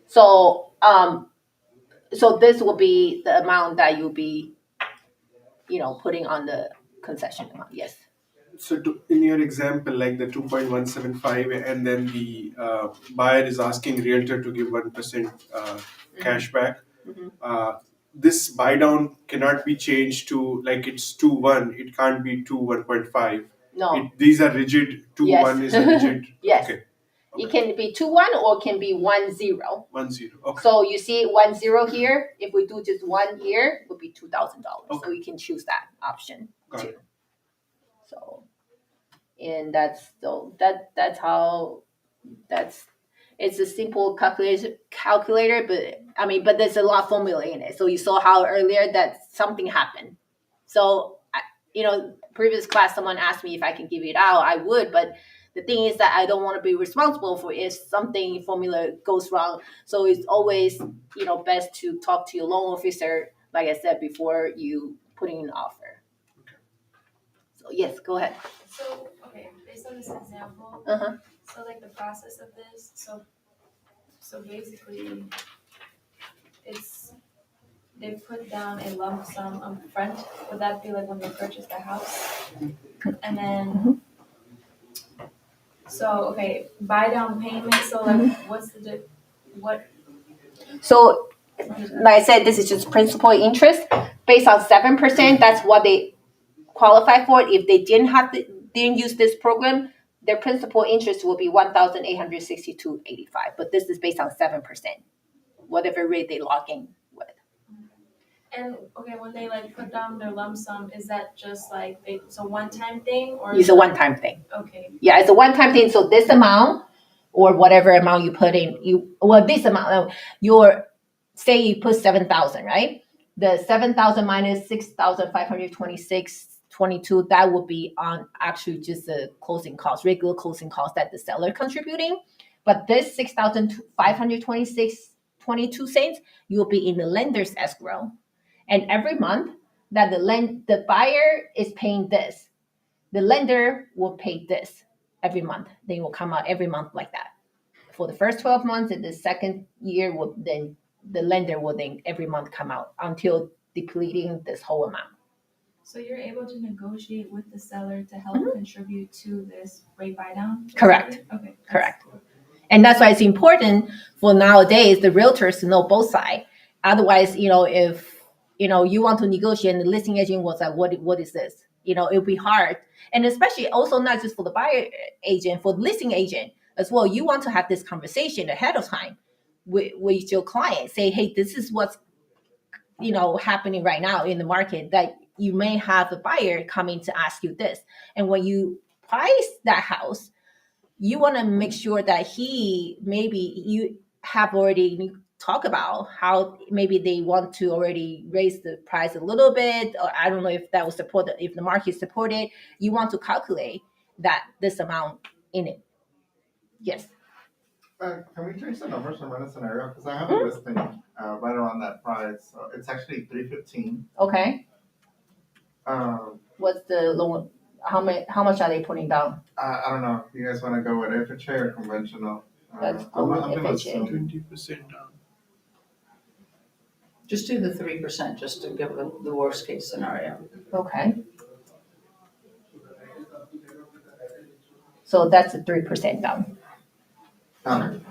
So so this will be the amount that you'll be, putting on the concession amount. Yes. So in your example, like the 2.175, and then the buyer is asking realtor to give 1% cash back. Mhm. This buy down cannot be changed to like it's 2.1. It can't be 2.1.5. No. These are rigid. 2.1 is a rigid. Yes. Okay. It can be 2.1 or it can be 1.0. 1.0. Okay. So you see 1.0 here. If we do just 1 year, it would be $2,000. Okay. So you can choose that option Got too. it. So, and that's it's a simple calculator, but there's a lot of formula in it. So you saw how earlier that something happened. So, previous class, someone asked me if I can give it out. I would, but the thing is that I don't want to be responsible for if something formula goes wrong. So it's always, best to talk to your loan officer, like I said, before you put in an offer. So yes, go ahead. So, okay, based on this example, Uh-huh. so like the process of this, so basically, they put down a lump sum up front. Would that be like when they purchase the house? And then, so, okay, buy down payment, so like, what's the, what? So, like I said, this is just principal interest based on 7%. That's what they qualify for. If they didn't use this program, their principal interest will be $1,862.85. But this is based on 7%, whatever rate they log in with. And, okay, when they like put down their lump sum, is that just like, it's a one-time thing, or? It's a one-time thing. Okay. Yeah, it's a one-time thing. So this amount or whatever amount you put in, this amount, say you put 7,000, right? The 7,000 minus 6,526.22, that would be on actually just the closing cost, regular closing cost that the seller contributing. But this 6,526.22, you will be in the lender's escrow. And every month that the buyer is paying this, the lender will pay this every month. They will come out every month like that. For the first 12 months, and the second year then the lender will then every month come out until depleting this whole amount. So you're able to negotiate with the seller to help contribute to this rate buy down? Correct. Okay. Correct. And that's why it's important for nowadays the realtors to know both sides. Otherwise, if you want to negotiate and the listing agent was like, what is this? It'll be hard. And especially also not just for the buyer agent, for the listing agent as well. You want to have this conversation ahead of time with your client. Say, hey, this is what's happening right now in the market, that you may have a buyer coming to ask you this. And when you price that house, you want to make sure that you have already talk about how maybe they want to already raise the price a little bit, or I don't know if that will support if the market support it. You want to calculate this amount in it. Yes. Can we change the numbers and run a scenario? Because I have a listing right around that price. So it's actually 315. Okay. What's the loan? How much are they putting down? I don't know. You guys want to go with FHA or conventional? Let's go with gonna FHA. assume- 20% down. Just do the 3%, just to give the worst case scenario. Okay. So that's a 3% down.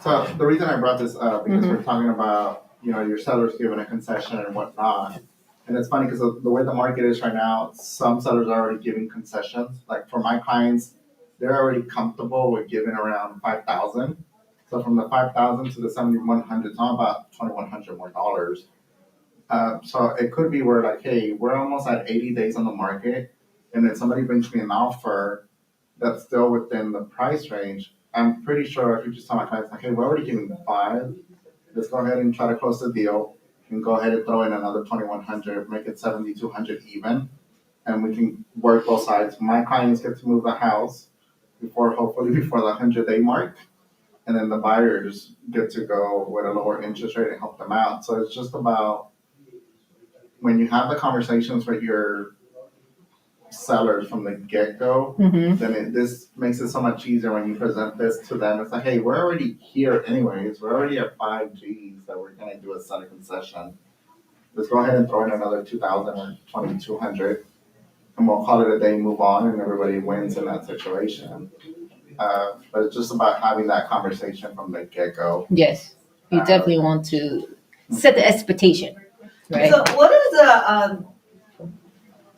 So the reason I brought this up because we're talking about your sellers giving a concession and whatnot, and it's funny because the way the market is right now, some sellers are already giving concessions. Like for my clients, they're already comfortable with giving around 5,000. So from the 5,000 to the 7,100, it's all about $2,100 more dollars. So it could be where like, hey, we're almost at 80 days on the market, and then somebody brings me an offer that's still within the price range. I'm pretty sure if you just tell my clients, like, hey, we're already giving 5, let's go ahead and try to close the deal and go ahead and throw in another 2,100, make it 7,200 even, and we can work both sides. My clients get to move the house hopefully before the 100-day mark, and then the buyers get to go with a lower interest rate and help them out. So it's just about when you have the conversations with your sellers from the get-go, then this makes it so much easier when you present this to them. It's like, hey, we're already here anyways. We're already at 5 Gs that we're going to do a seller concession. Let's go ahead and throw in another 2,000 or 2,200, and we'll call it a day, move on, and everybody wins in that situation. But it's just about having that conversation from the get-go. Yes. You definitely want to set the expectation, right? So what is the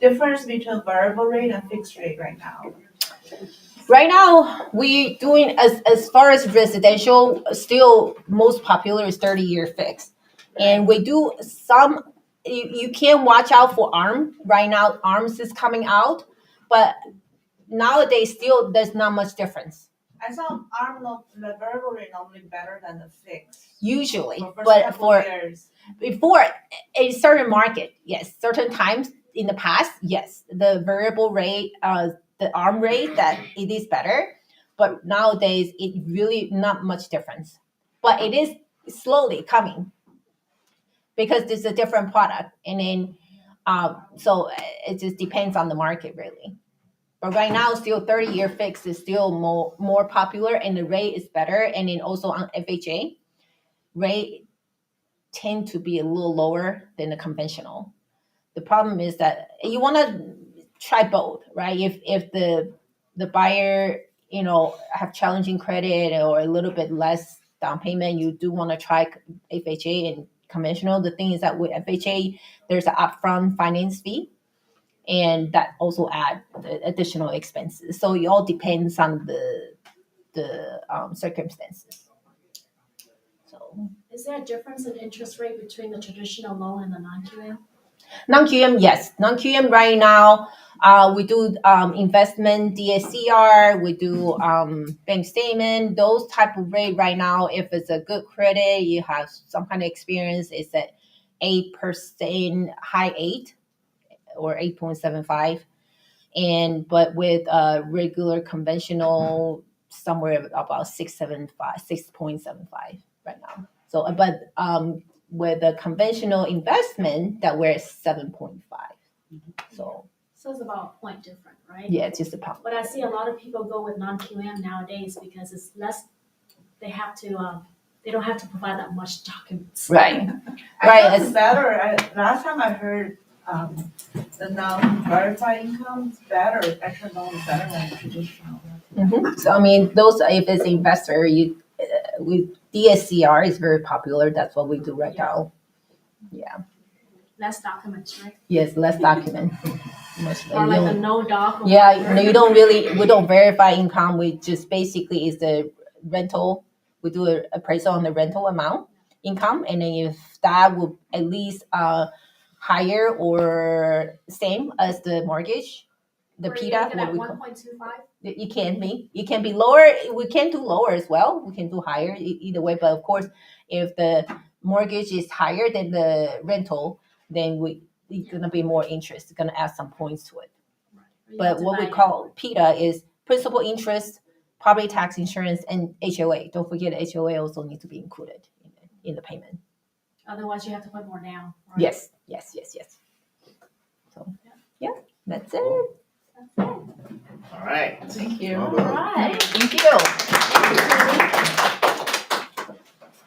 difference between variable rate and fixed rate right now? Right now, we doing as far as residential, still most popular is 30-year fixed. And we do some, you can watch out for ARM. Right now, ARMS is coming out, but nowadays still there's not much difference. I saw the variable rate normally better than the fixed. Usually, For but for years. before a certain market, yes, certain times in the past, yes, the variable rate, the ARM rate, that it is better, but nowadays it really not much difference. But it is slowly coming because it's a different product, and then so it just depends on the market really. But right now, still 30-year fixed is still more popular, and the rate is better, and then also on FHA, rate tend to be a little lower than the conventional. The problem is that you want to try both, right? If the buyer, have challenging credit or a little bit less down payment, you do want to try FHA and conventional. The thing is that with FHA, there's an upfront finance fee, and that also add additional expenses. So it all depends on the circumstances. So Is there a difference in interest rate between the traditional loan and the non-QM? non-QM, yes. Non-QM right now, we do investment DSCR, we do bank statement, those type of rate right now. If it's a good credit, you have some kind of experience, it's at 8%, high 8 or 8.75. But with regular conventional, somewhere about 6.75 right now. So, but with a conventional investment, that we're at 7.5. So it's about a point different, right? yeah, it's just a pound. But I see a lot of people go with non-QM nowadays because it's less. They have to. They don't have to provide that much documents. Right. I think it's better. Last time I heard the non-verified income is better. Actually, loan is better than traditional. So I mean, those if it's investor, with DSCR is very popular. That's what we do right now. Yeah. Less documents, right? Yes, less document. Or like a no doc. Yeah, no, we don't verify income. We just basically is the rental. We do an appraisal on the rental amount income, and then if that will at least higher or same as the mortgage, the PITA, what we call 1.25. It can be lower. We can do lower as well. We can do higher either way. But of course, if the mortgage is higher than the rental, then it's gonna be more interest. It's gonna add some points to it. But what we call PITA is principal interest property tax, insurance, and HOA. Don't forget HOA also needs to be included in the payment. Otherwise, you have to put more down. Right? Yes. So yeah, that's it. All right. Thank you. Well All done. right. Thank you.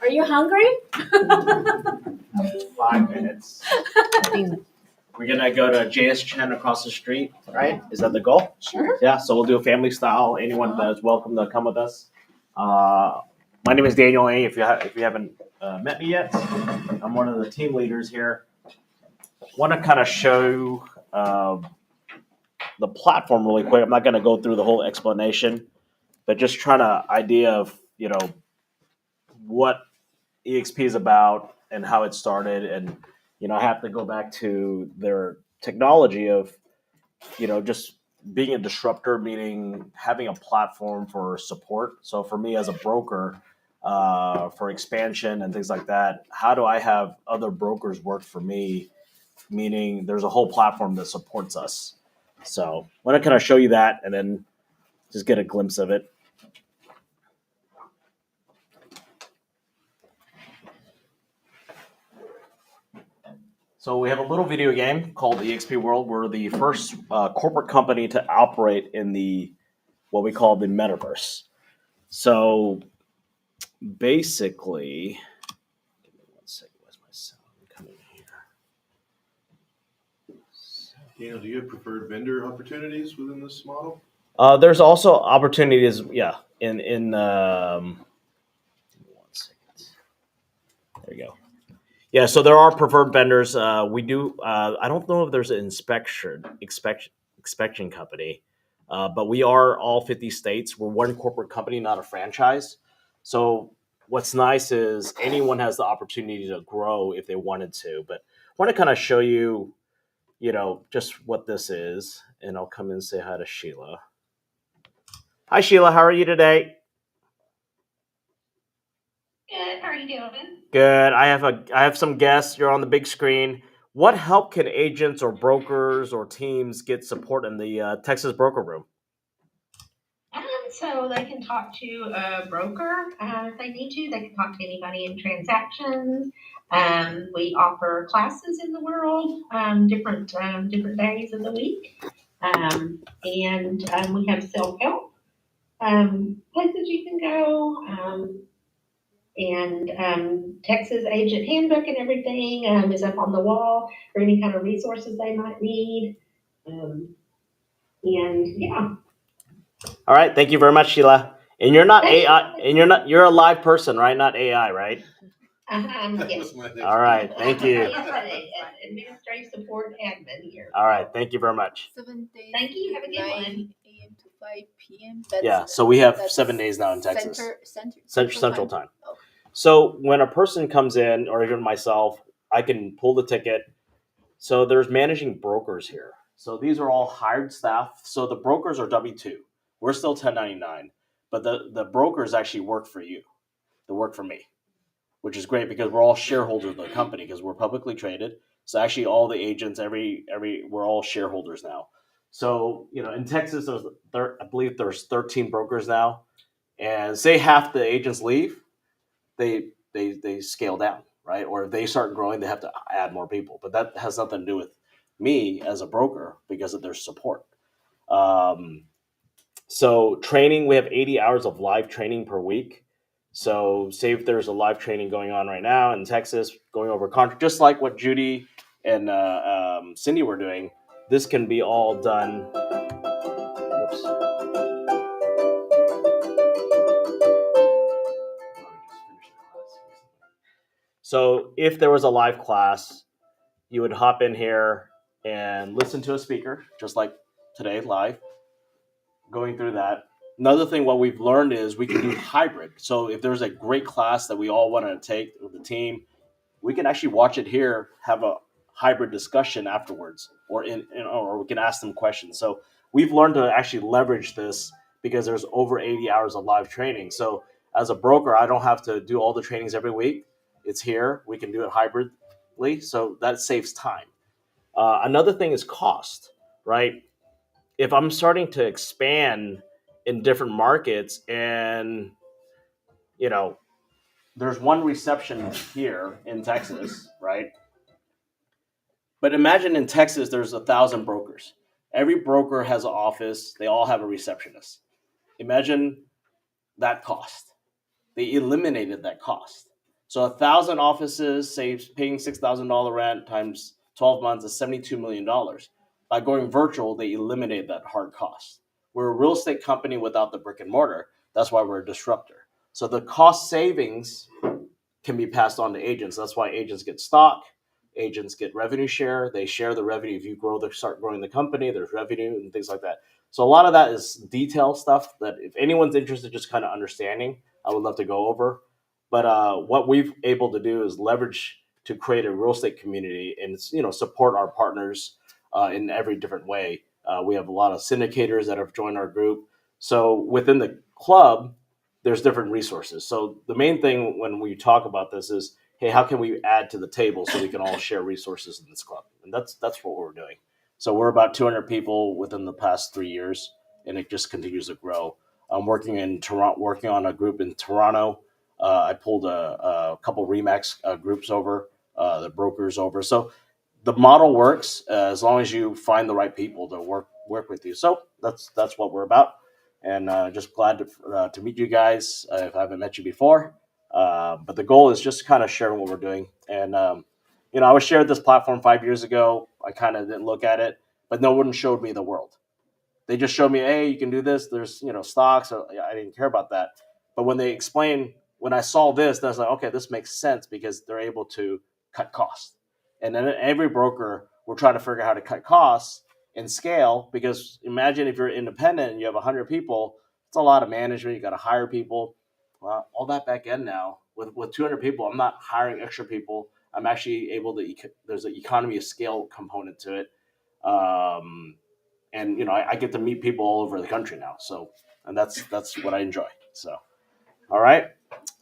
Are you hungry? 5 minutes. I think We're gonna go to JS Chen across the street, right? Is that the goal? Sure. Yeah, so we'll do a family style. Anyone that is welcome to come with us. My name is Daniel A. If you haven't met me yet, I'm one of the team leaders here. Want to kind of show the platform really quick. I'm not going to go through the whole explanation, but just trying to idea of what EXP is about and how it started. And I have to go back to their technology of just being a disruptor, meaning having a platform for support. So for me as a broker, for expansion and things like that, how do I have other brokers work for me? Meaning there's a whole platform that supports us. So I want to kind of show you that and then just get a glimpse of it. So we have a little video game called EXP World. We're the first corporate company to operate in what we call the metaverse. So basically, give me 1 second. Where's my sound coming here? Daniel, do you have preferred vendor opportunities within this model? There's also opportunities, yeah. Give me 1 second. There you go. Yeah, so there are preferred vendors. We do. I don't know if there's an inspection company, but we are all 50 states. We're one corporate company, not a franchise. So what's nice is anyone has the opportunity to grow if they wanted to. But I want to kind of show you, just what this is, and I'll come in and say hi to Sheila. Hi, Sheila. How are you today? Good. How are you doing? Good. I have some guests. You're on the big screen. What help can agents or brokers or teams get support in the Texas broker room? So they can talk to a broker if they need to. They can talk to anybody in transactions. We offer classes in the world, different days of the week, and we have self-help places you can go. And Texas Agent Handbook and everything is up on the wall for any kind of resources they might need. And yeah. All right. Thank you very much, Sheila. And you're not Thank AI. And you're a live person, right? Not AI, right? Yes. All right. Thank you. Yes, an administrative support admin here. All right. Thank you very much. 7 days. Thank you. Have a good 9 one. a.m. to 5 p.m. Yeah. So we have that's 7 days now in Texas. Central Time. Oh. So when a person comes in, or even myself, I can pull the ticket. So there's managing brokers here. So these are all hired staff. So the brokers are W-2. We're still 1099, but the brokers actually work for you. They work for me, which is great because we're all shareholders of the company because we're publicly traded. So actually all the agents, we're all shareholders now. So, in Texas, I believe there's 13 brokers now, and say half the agents leave, they scale down, right? Or if they start growing, they have to add more people. But that has nothing to do with me as a broker because of their support. So training, we have 80 hours of live training per week. So say if there's a live training going on right now in Texas, going over contract, just like what Judy and Cindy were doing, this can be all done. Oops. So if there was a live class, you would hop in here and listen to a speaker, just like today, live, going through that. Another thing, what we've learned is we can do hybrid. So if there's a great class that we all want to take with the team, we can actually watch it here, have a hybrid discussion afterwards, or we can ask them questions. So we've learned to actually leverage this because there's over 80 hours of live training. So as a broker, I don't have to do all the trainings every week. It's here. We can do it hybridly. So that saves time. Another thing is cost, right? If I'm starting to expand in different markets, and you know, there's one reception here in Texas, right? But imagine in Texas, there's 1,000 brokers. Every broker has an office. They all have a receptionist. Imagine that cost. They eliminated that cost. So 1,000 offices saves paying $6,000 rent times 12 months is $72 million. By going virtual, they eliminated that hard cost. We're a real estate company without the brick and mortar. That's why we're a disruptor. So the cost savings can be passed on to agents. That's why agents get stock. Agents get revenue share. They share the revenue. If you start growing the company, there's revenue and things like that. So a lot of that is detail stuff that if anyone's interested, just kind of understanding, I would love to go over. But what we've able to do is leverage to create a real estate community and support our partners in every different way. We have a lot of syndicators that have joined our group. So within the club, there's different resources. So the main thing when we talk about this is, hey, how can we add to the table so we can all share resources in this club? And that's what we're doing. So we're about 200 people within the past 3 years, and it just continues to grow. I'm working in Toronto, working on a group in Toronto. I pulled a couple Remax groups over, the brokers over. So the model works as long as you find the right people to work with you. So that's what we're about, and just glad to meet you guys if I haven't met you before. But the goal is just kind of sharing what we're doing. And I was shared this platform 5 years ago. I kind of didn't look at it, but no one showed me the world. They just showed me, hey, you can do this. There's stocks. So I didn't care about that. But when they explain, when I saw this, I was like, okay, this makes sense because they're able to cut costs. And then every broker will try to figure out how to cut costs and scale, because imagine if you're independent and you have 100 people, it's a lot of management. You got to hire people. Well, all that back end now with 200 people, I'm not hiring extra people. I'm actually able to. There's an economy of scale component to it. And I get to meet people all over the country now. So, and that's what I enjoy. So, all right,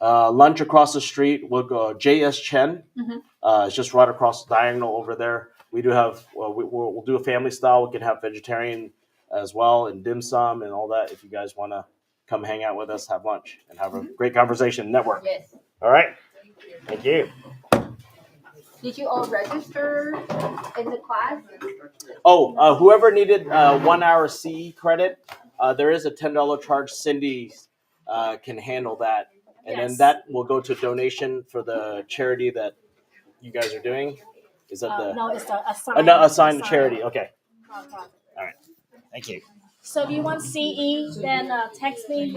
lunch across the street. We'll go JS Chen. It's just right across the diagonal over there. We do have we'll do a family style. We can have vegetarian as well, and dim sum and all that. If you guys want to come hang out with us, have lunch, and have a great conversation, network. Yes. All right. Thank you. Did you all register in the class? Oh, whoever needed 1 hour CE credit, there is a $10 charge. Cindy can handle that, and then that will go to donation for the charity that you guys are doing. Is that No, it's assigned. Assigned charity? Okay. All right. Thank you. So if you want CE, then text me.